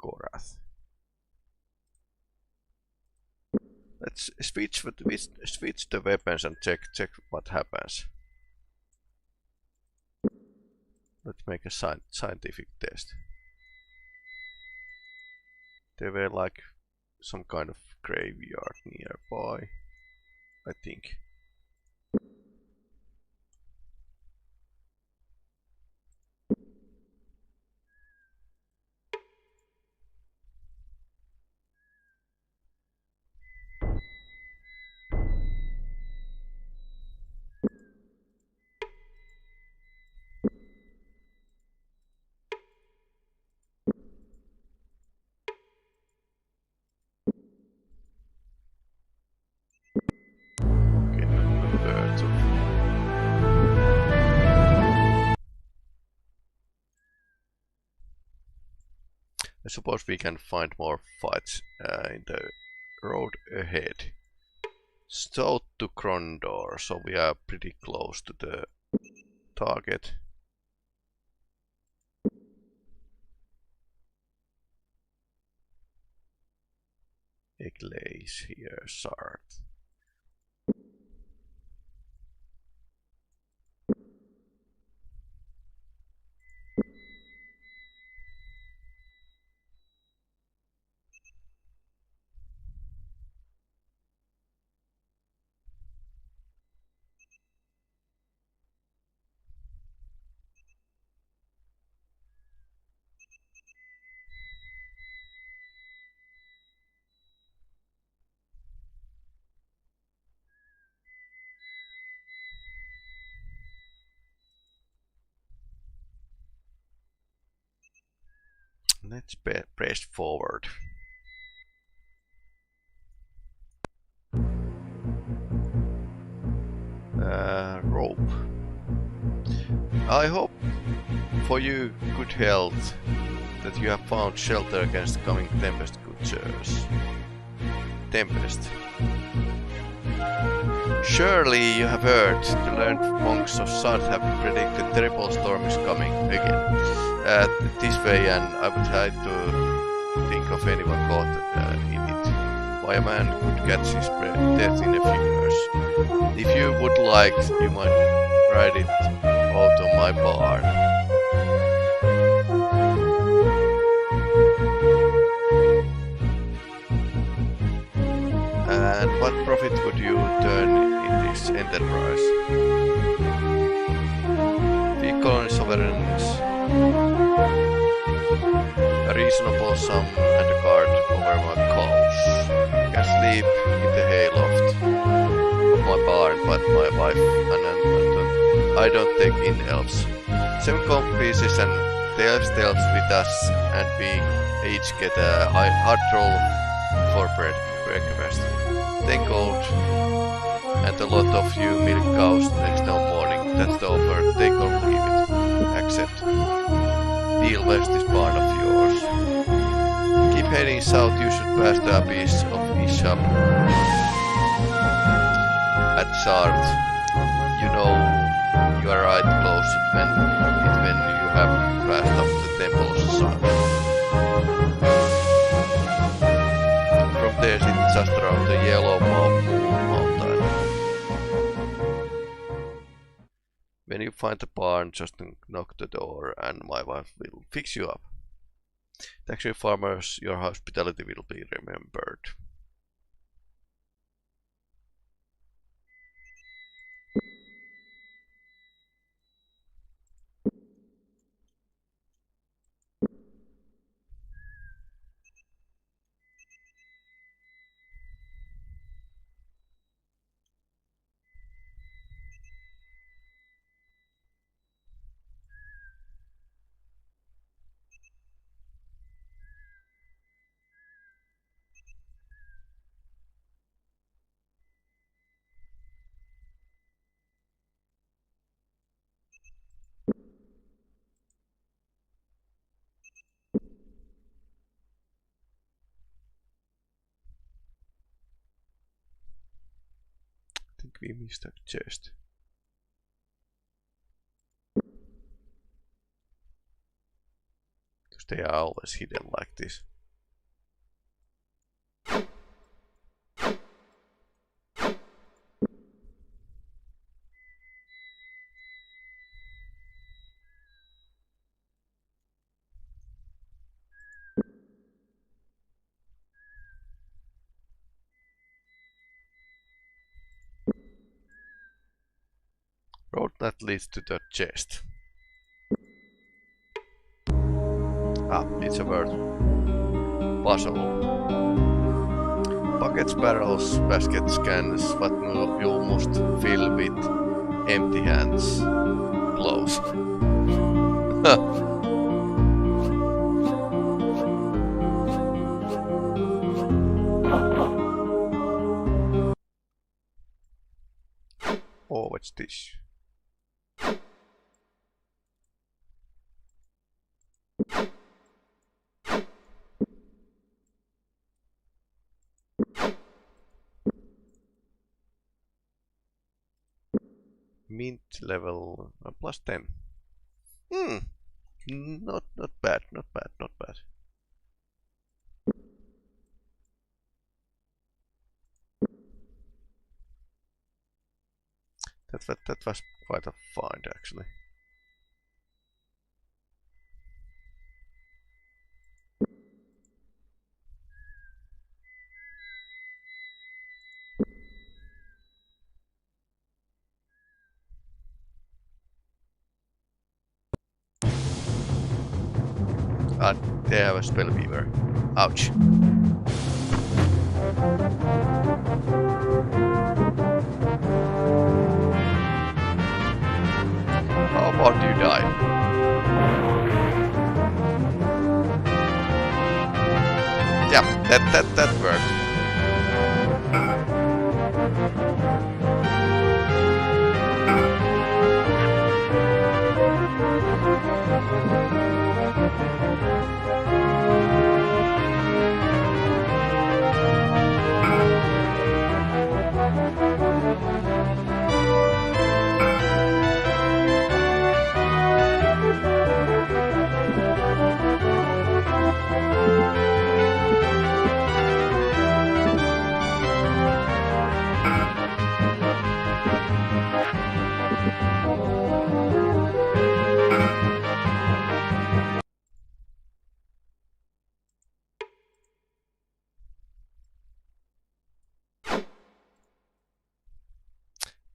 Korath. Let's switch the weapons and check what happens. Let's make a scientific test. There were like some kind of graveyard nearby, I think. suppose we can find more fights in the road ahead. South to Krondor, so we are pretty close to the target. Eglaze here, Sart. Let's press forward. Rope. I hope for you good health that you have found shelter against coming tempest, good sirs. Tempest. Surely you have heard the learned monks of Sard have predicted terrible storm is coming again. This way, and I would try to think of anyone caught in it. Why a man could catch his death in a few years. If you would like, you might ride it out of my barn. And what profit would you turn in this enterprise? The colony sovereigns, a reasonable sum and a guard over my cows. I can sleep in the hayloft of my barn, but my wife and I don't take in elves. 7 gold pieces and the elves with us, and we each get a hard roll for breakfast. 10 gold and a lot of you milk cows next morning. That's the offer. Take or leave it. Accept. Deal, west is part of yours. Keep heading south, you should pass the abyss of Ishab. At Sard, you know you are right close when you have passed up the temple of Sard. From there it's just around the yellow mountain. When you find the barn, just knock the door and my wife will fix you up. Thanks you farmers, your hospitality will be remembered. I think we missed a chest. Because they are always hidden like this. Road that leads to the chest. Ah, it's a word. Puzzle. Buckets, barrels, baskets, cans, but you must fill with empty hands. Close. Oh, what's this? Mint level plus 10. Not bad, not bad, not bad. That was quite a find actually. Ah, they have a spell beaver. Ouch. How about you die? Yeah, that worked.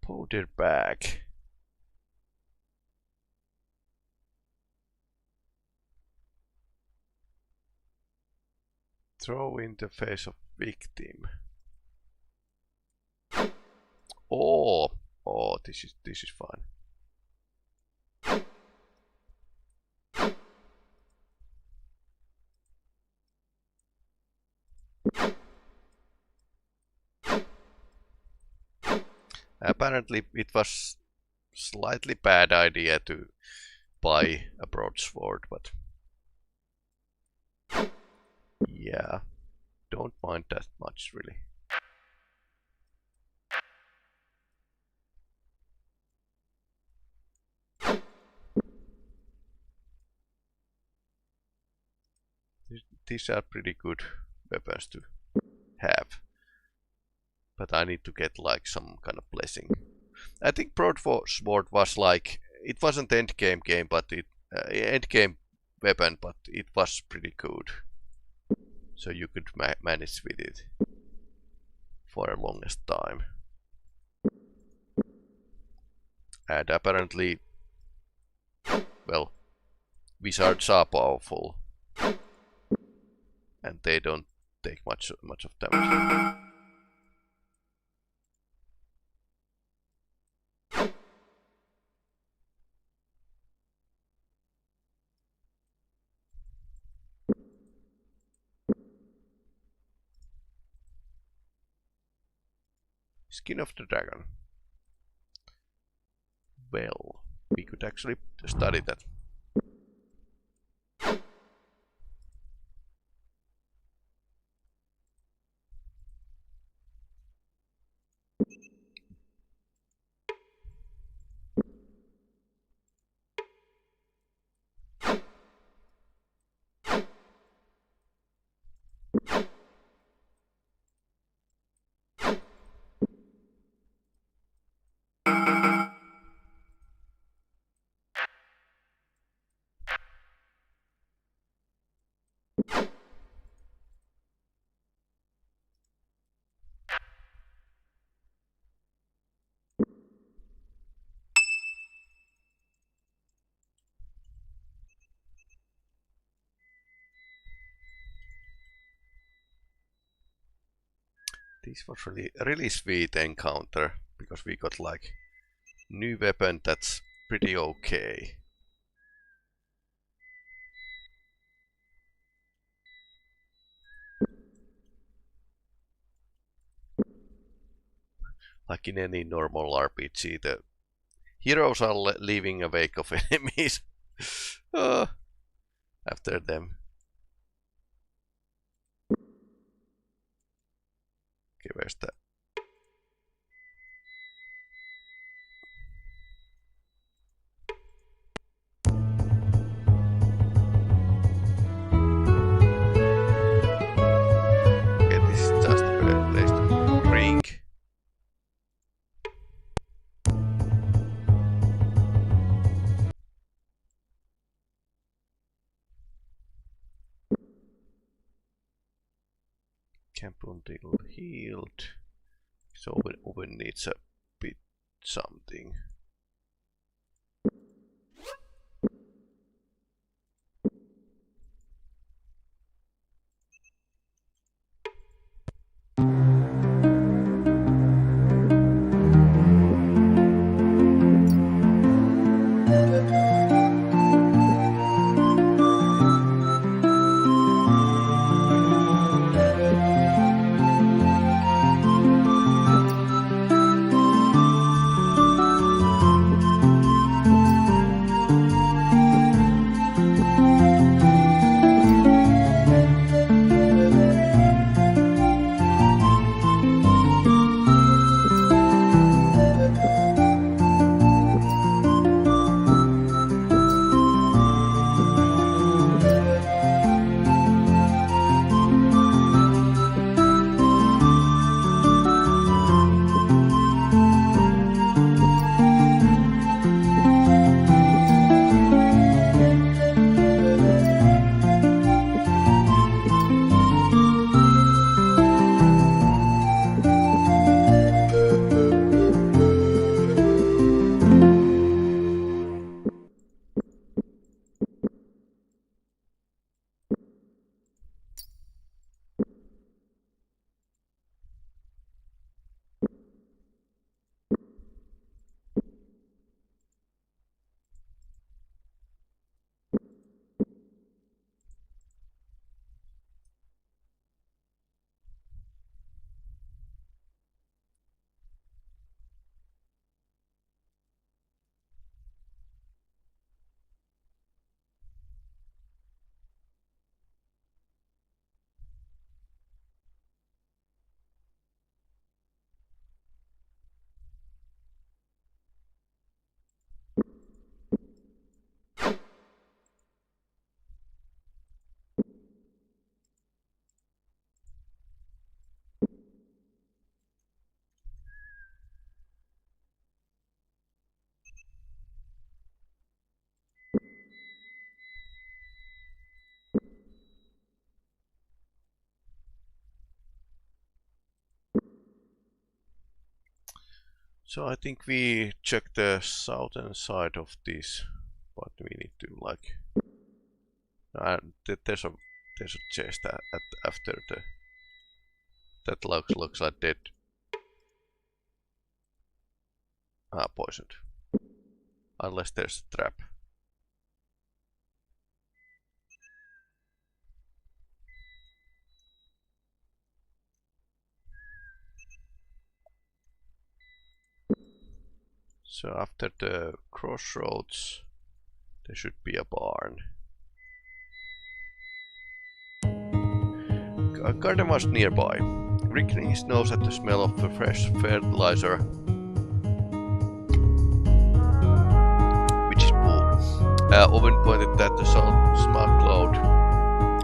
Powder bag. Throw in the face of victim. Oh, this is fun. Apparently, it was slightly bad idea to buy a broadsword, but yeah, don't mind that much really. These are pretty good weapons to have, but I need to get like some kind of blessing. I think broadsword was like, it wasn't endgame game, but it endgame weapon, but it was pretty good. So you could manage with it for a longest time. And apparently, well, wizards are powerful, and they don't take much of damage. Skin of the dragon. Well, we could actually study that. This was really sweet encounter, because we got like new weapon that's pretty okay. Like in any normal RPG, the heroes are leaving a wake of enemies after them. Okay, where's that? Camp until healed. So Owen needs a bit something. So I think we check the southern side of this, but we need to like there's a chest after the that looks like dead. Poisoned. Unless there's a trap. So after the crossroads, there should be a barn. A garden was nearby. Wrinkling his nose at the smell of the fresh fertilizer, which is poo. Owen pointed at the small cloud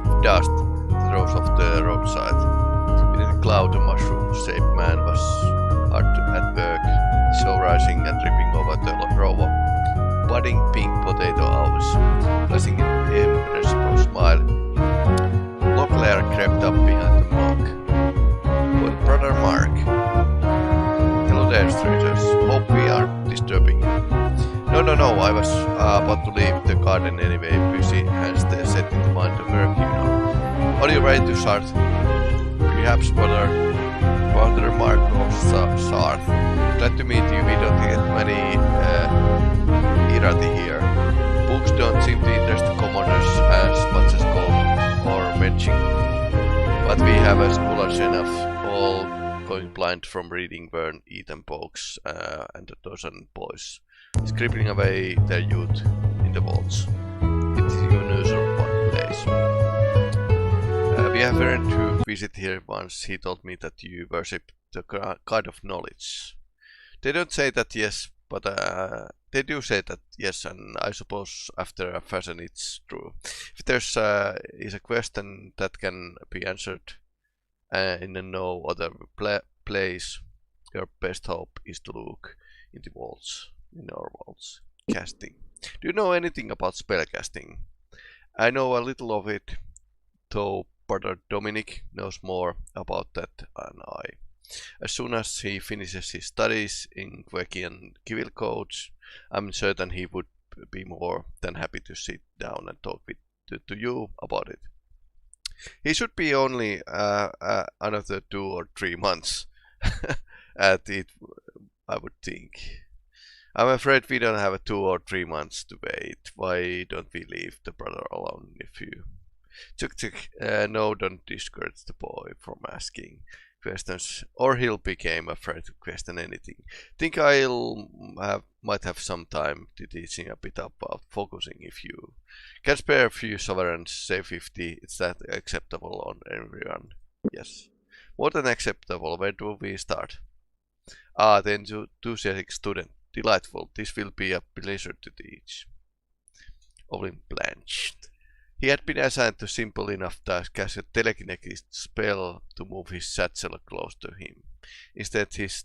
of dust that rose off the roadside. Beneath the cloud, a mushroom-shaped man was hard at work, so rising and tripping over the row of budding pink potato owls, blessing him a reciprocal smile. Locklear crept up behind the monk. But Brother Mark. Hello there, strangers. Hope we aren't disturbing you. No, I was about to leave the garden anyway. Busy hands they set in mind the work, you know. Are you ready to start? Perhaps Brother Mark of Sarth. Glad to meet you. We don't get many Irati here. Books don't seem to interest the commoners as much as gold or matching. But we have a scholars enough, all going blind from reading worm-eaten books and a dozen boys, scribbling away their youth in the vaults. It is unusual days. We have learned to visit here once. He told me that you worship the god of knowledge. They don't say that yes, but they do say that yes, and I suppose after a fashion it's true. If there's is a question that can be answered in no other place, your best hope is to look in our vaults. Casting. Do you know anything about spellcasting? I know a little of it, though brother Dominic knows more about that than I. As soon as he finishes his studies in Kvekian civil codes, I'm certain he would be more than happy to sit down and talk to you about it. He should be only another 2 or 3 months at it, I would think. I'm afraid we don't have 2 or 3 months to wait. Why don't we leave the brother alone if you... no, don't discourage the boy from asking questions, or he'll become afraid to question anything. Think might have some time to teaching a bit about focusing if you can spare a few sovereigns, say 50, it's that acceptable on everyone? Yes. More than acceptable, where do we start? The enthusiastic student. Delightful, this will be a pleasure to teach. Olin blanched. He had been assigned to simple enough task as a telekinetic spell to move his satchel close to him. Instead, his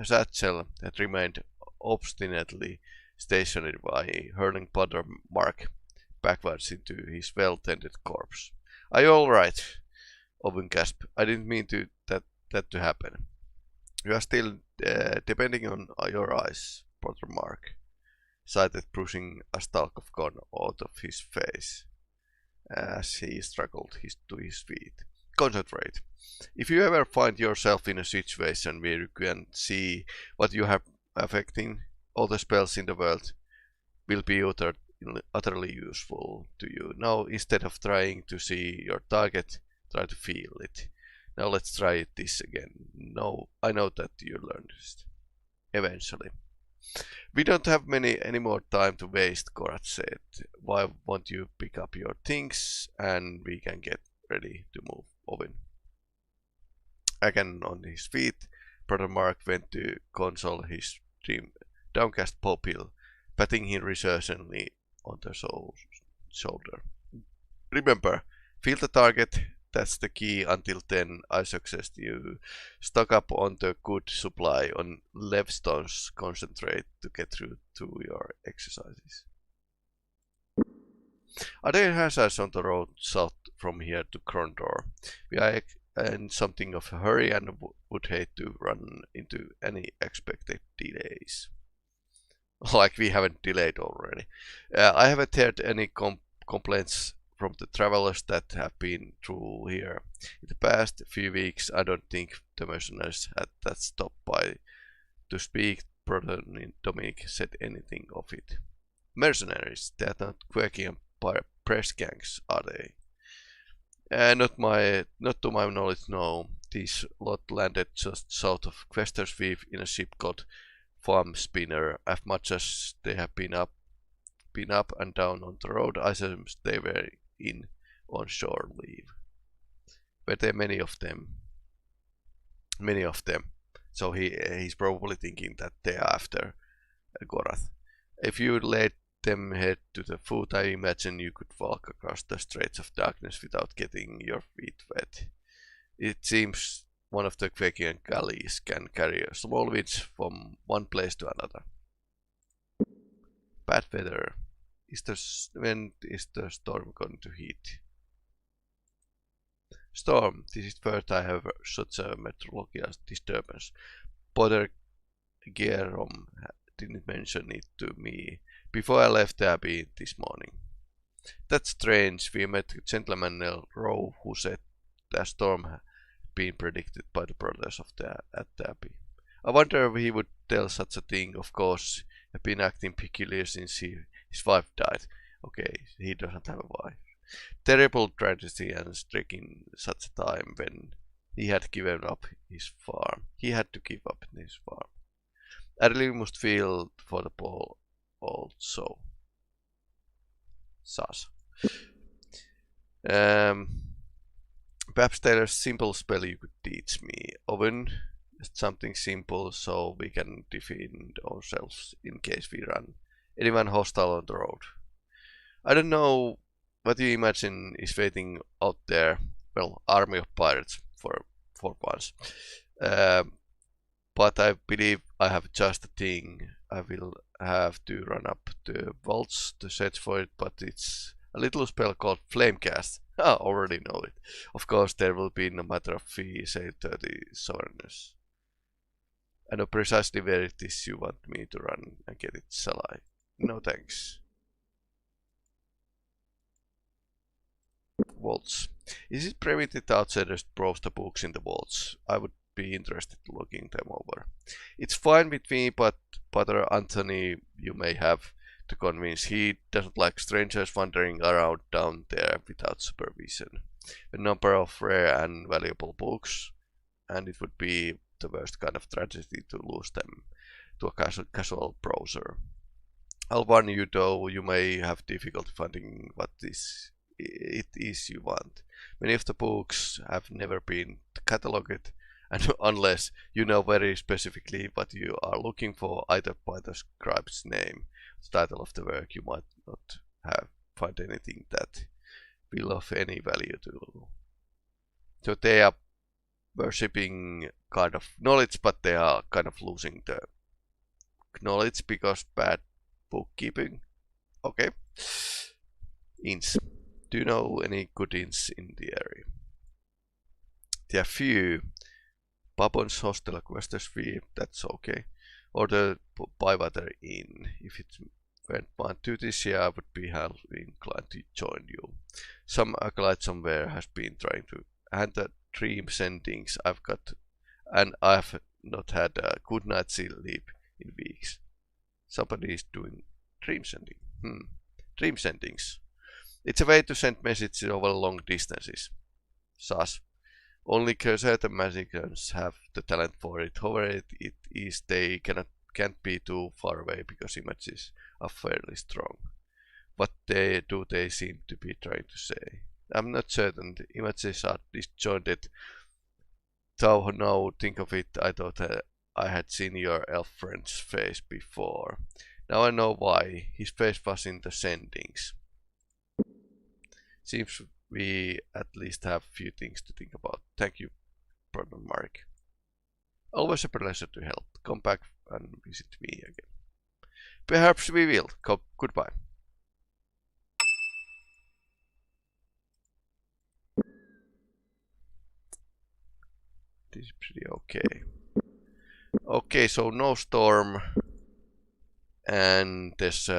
satchel had remained obstinately stationary while hurling Potter Mark backwards into his well-tended corpse. Are you all right? Owen gasped. I didn't mean that to happen. You are still depending on your eyes, Potter Mark sighed, brushing a stalk of corn out of his face as he struggled to his feet. Concentrate. If you ever find yourself in a situation where you can see what you have affecting, all the spells in the world will be utterly useful to you. Now, instead of trying to see your target, try to feel it. Now let's try this again. No, I know that you learned this. Eventually. We don't have any more time to waste, Korat said. Why won't you pick up your things and we can get ready to move, Owen. Again on his feet, Brother Mark went to console his downcast pupil, patting him reassuringly on the shoulder. Remember, feel the target. That's the key. Until then, I suggest you stock up on the good supply on Levstone's concentrate to get through to your exercises. Are there hazards on the road south from here to Krondor? We are in something of a hurry and would hate to run into any expected delays. Like we haven't delayed already. I haven't heard any complaints from the travelers that have been through here. In the past few weeks, I don't think the mercenaries had that stopped by to speak. Brother Dominic said anything of it. Mercenaries? They are not Quakian press gangs, are they? Not to my knowledge, no. This lot landed just south of Questersweep in a ship called Farm Spinner. As much as they have been up and down on the road, I suppose they were in on-shore leave. Were there many of them? Many of them. So he's probably thinking that they are after Gorath. If you let them head to the foot, I imagine you could walk across the Straits of Darkness without getting your feet wet. It seems one of the Quakian galleys can carry small winds from one place to another. Bad weather. When is the storm going to hit? Storm. This is first I have such a meteorological disturbance. Potter Gearom didn't mention it to me before I left the Abbey this morning. That's strange. We met a gentleman named Rowe who said the storm had been predicted by the brothers at the Abbey. I wonder if he would tell such a thing. Of course, he's been acting peculiar since his wife died. Okay, he doesn't have a wife. Terrible tragedy and striking such a time when he had given up his farm. He had to give up his farm. I really must feel for the poor old soul. Sas. Perhaps there's a simple spell you could teach me. Owen, just something simple so we can defend ourselves in case we run anyone hostile on the road. I don't know what you imagine is waiting out there. Well, army of pirates for once. But I believe I have just a thing. I will have to run up the vaults to search for it, but it's A little spell called Flamecast. Ah, already know it. Of course, there will be no matter of fee, say 30 sovereignness. I know precisely where it is you want me to run and get it, shall I? No thanks. Vaults. Is it permitted outsiders to browse the books in the vaults? I would be interested in looking them over. It's fine with me, but Father Anthony you may have to convince. He doesn't like strangers wandering around down there without supervision. A number of rare and valuable books, and it would be the worst kind of tragedy to lose them to a casual browser. I'll warn you though, you may have difficulty finding what it is you want. Many of the books have never been catalogued, and unless you know very specifically what you are looking for, either by the scribe's name, the title of the work, you might not find anything that will of any value to you. So they are worshipping kind of knowledge, but they are kind of losing the knowledge because bad bookkeeping. Okay. Inns. Do you know any good inns in the area? There are few. Babon's Hostel, Questersby, that's okay. Or the Bywater Inn. If it weren't my duty here, I would be highly inclined to join you. Some acolyte somewhere has been trying to hand the dream sendings I've got, and I've not had a good night's sleep in weeks. Somebody is doing dream sending. Dream sendings. It's a way to send messages over long distances. Sus. Only certain magicians have the talent for it. However, it is they can't be too far away because images are fairly strong. What they seem to be trying to say. I'm not certain. The images are disjointed. Though now think of it, I thought I had seen your elf friend's face before. Now I know why. His face was in the sendings. Seems we at least have a few things to think about. Thank you, brother Mark. Always a pleasure to help. Come back and visit me again. Perhaps we will. Goodbye. This is pretty okay. Okay, so no storm. And there's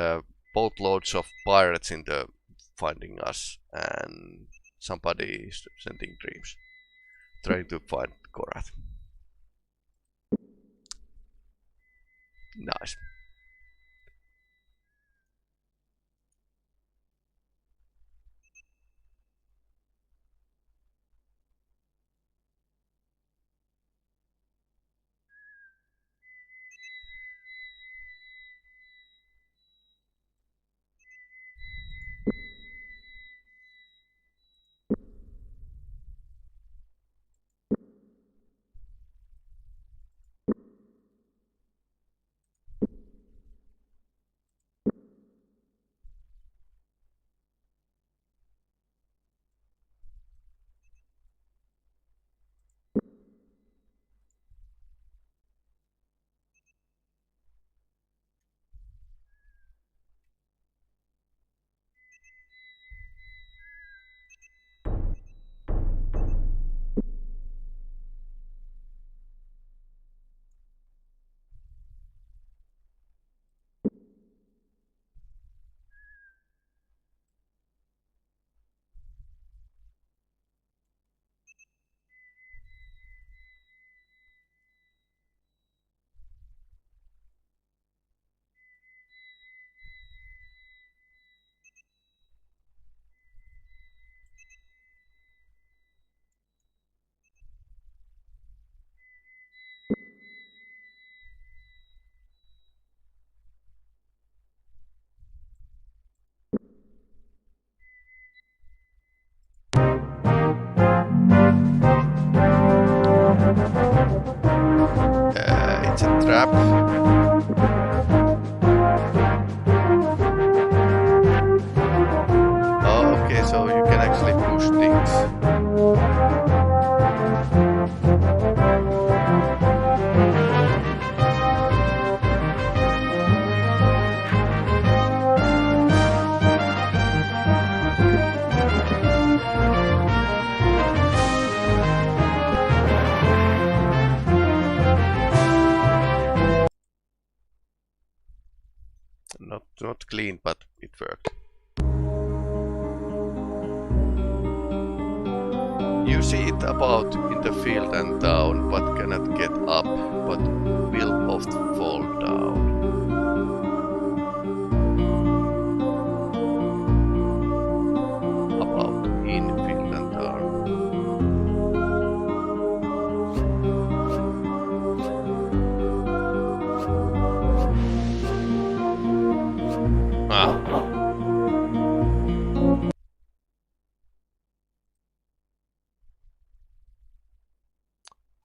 boatloads of pirates in the finding us, and somebody is sending dreams, trying to find Korath. Nice. It's a trap. Oh, okay, so you can actually push things. Not clean, but it worked. You see it about in the field and town, but cannot get up, but will oft fall down. About in field and town.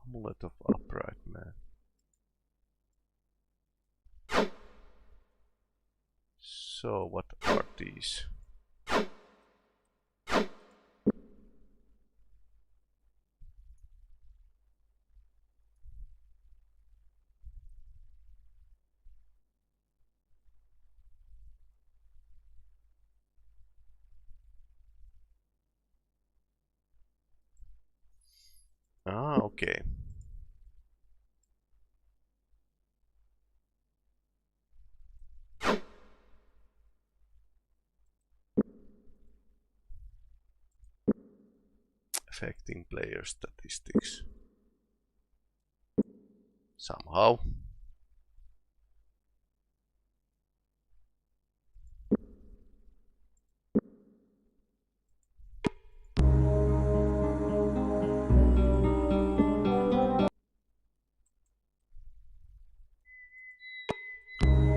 Amulet of Upright Man. So what are these? Ah, okay. Affecting player statistics. Somehow.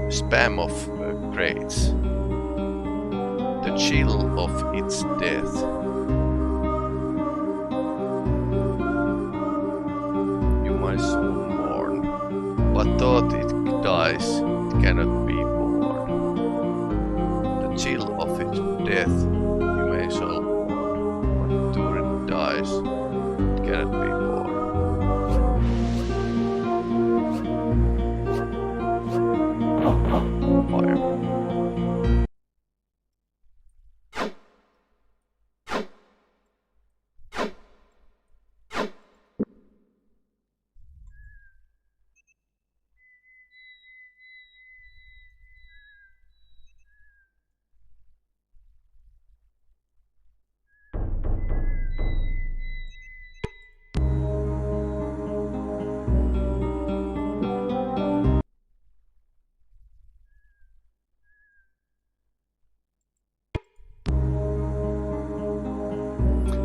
Spam of crates. The chill of its death. You my soul mourn, but thought it dies, it cannot be born. The chill of its death, you may soul mourn, but though it dies, it cannot be born. Fire.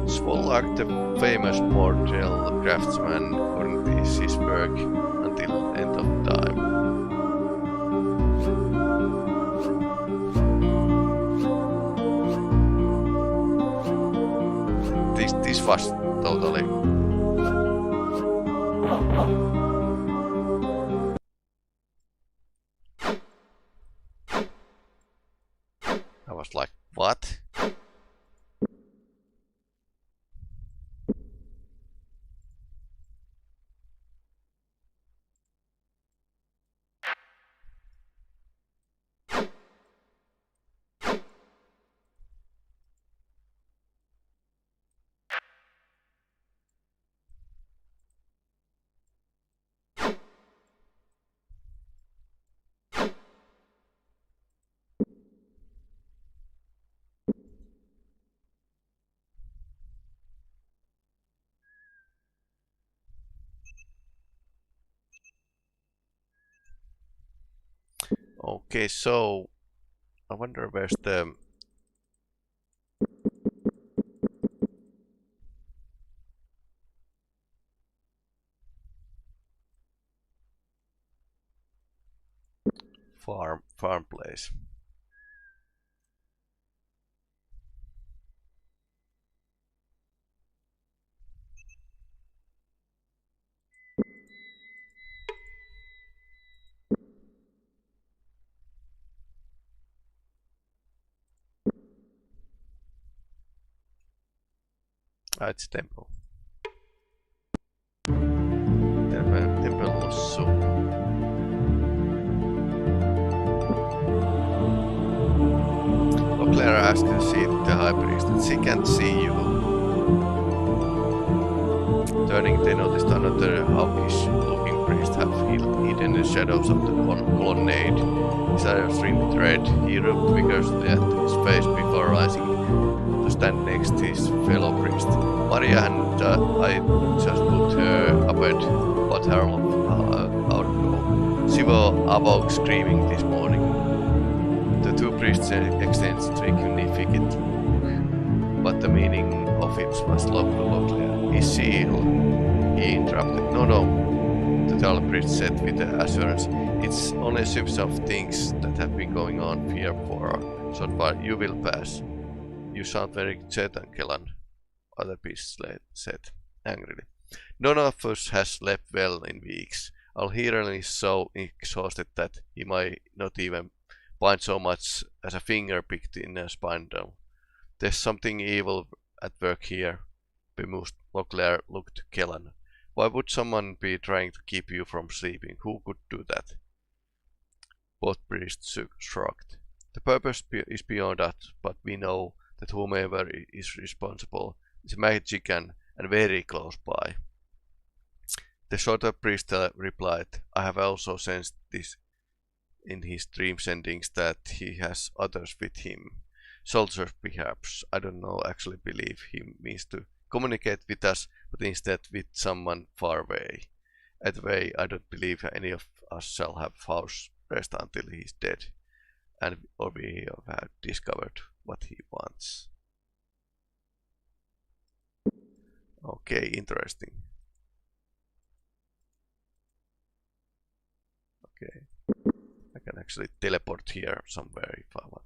Svolak, the famous mortal craftsman, continues his work until end of time. This was totally. I was like, what? Okay, so I wonder where's the farm place. Ah, it's temple. Temple Lossu. Clara asks to see the high priest, and she can't see you. Turning, they noticed another hawkish-looking priest half hidden in the shadows of the colonnade. His eyes rimmed with red. He rubbed vigorously at his face before rising to stand next to his fellow priest. Maria and I just put her abed, but her outgo. She awoke screaming this morning. The two priests exchanged a significant look, but the meaning of it was not clear. Is she ill? He interrupted. No, the tall priest said with assurance. It's only symptoms of things that have been going on here for a short while. You will pass. You sound very certain, Kellan, other priest said angrily. None of us has slept well in weeks. Our hero is so exhausted that he might not even find so much as a finger picked in a spindle. There's something evil at work here. Bemused, Locklear looked to Kellan. Why would someone be trying to keep you from sleeping? Who could do that? Both priests shrugged. The purpose is beyond us, but we know that whomever is responsible is magician and very close by. The shorter priest replied, I have also sensed this in his dream sendings that he has others with him. Soldiers perhaps. I don't know, actually believe he means to communicate with us, but instead with someone far away. Anyway, I don't believe any of us shall have house rest until he is dead, or we have discovered what he wants. Okay, interesting. Okay, I can actually teleport here somewhere if I want.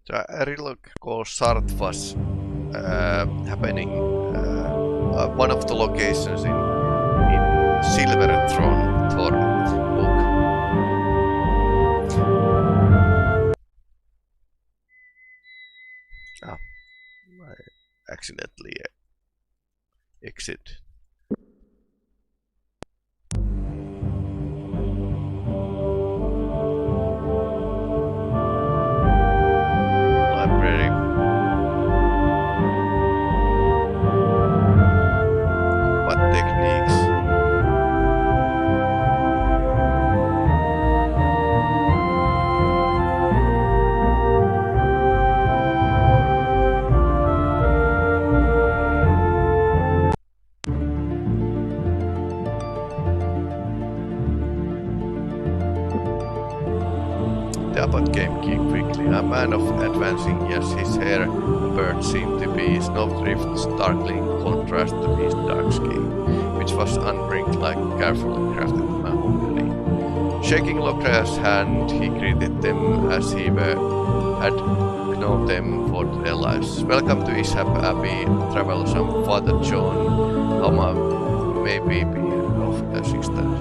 The Erilog called Sart was happening one of the locations in Silver Throne book. Ah, I accidentally exit. Technique. The abbot came quickly. A man of advancing years, his hair and beard seemed to be snowdrift, startling contrast to his dark skin, which was unwrinkled like carefully crafted mahogany. Shaking Locrea's hand, he greeted them as he had known them for their lives. Welcome to Ishap Abbey, travelsome Father John. How may we be of assistance?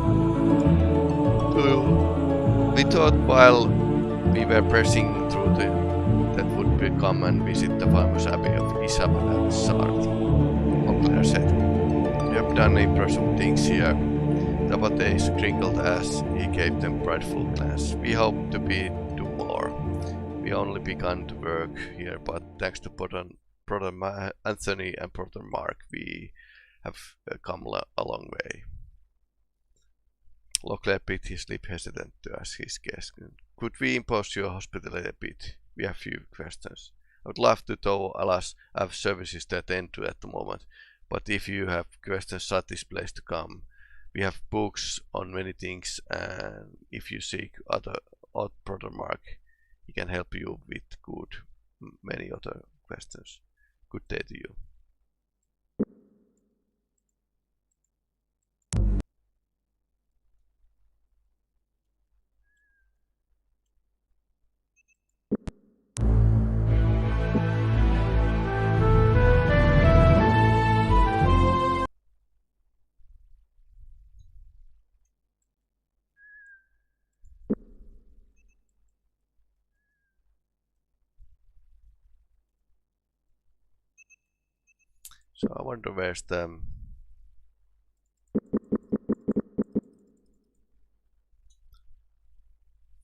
We thought while we were pressing through that would come and visit the famous Abbey of Ishap at Sart, Moncler said. You have done impressive things here. The Abbate crinkled as he gave them prideful glance. We hope to do more. We only begun to work here, but thanks to Brother Anthony and Brother Mark, we have come a long way. Locklear bit his lip, hesitant to ask his guest. Could we impose your hospitality a bit? We have few questions. I would love to, though alas, I have services to attend to at the moment. But if you have questions, such this place to come. We have books on many things, and if you seek out Brother Mark, he can help you with many other questions. Good day to you. So I wonder where's the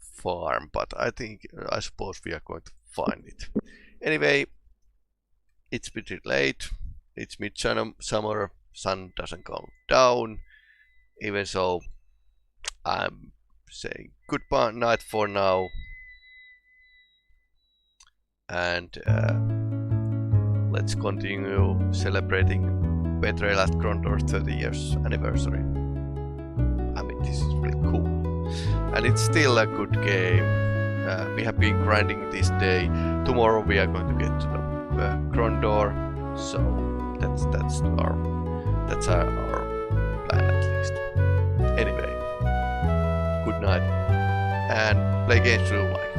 farm, but I suppose we are going to find it. Anyway, it's pretty late. It's midsummer, sun doesn't go down. Even so, I'm saying goodbye night for now. And let's continue celebrating Betrayal at Krondor's 30 years anniversary. I mean, this is really cool. And it's still a good game. We have been grinding this day. Tomorrow we are going to get to the Krondor. So that's our plan at least. Anyway, good night and play games you like.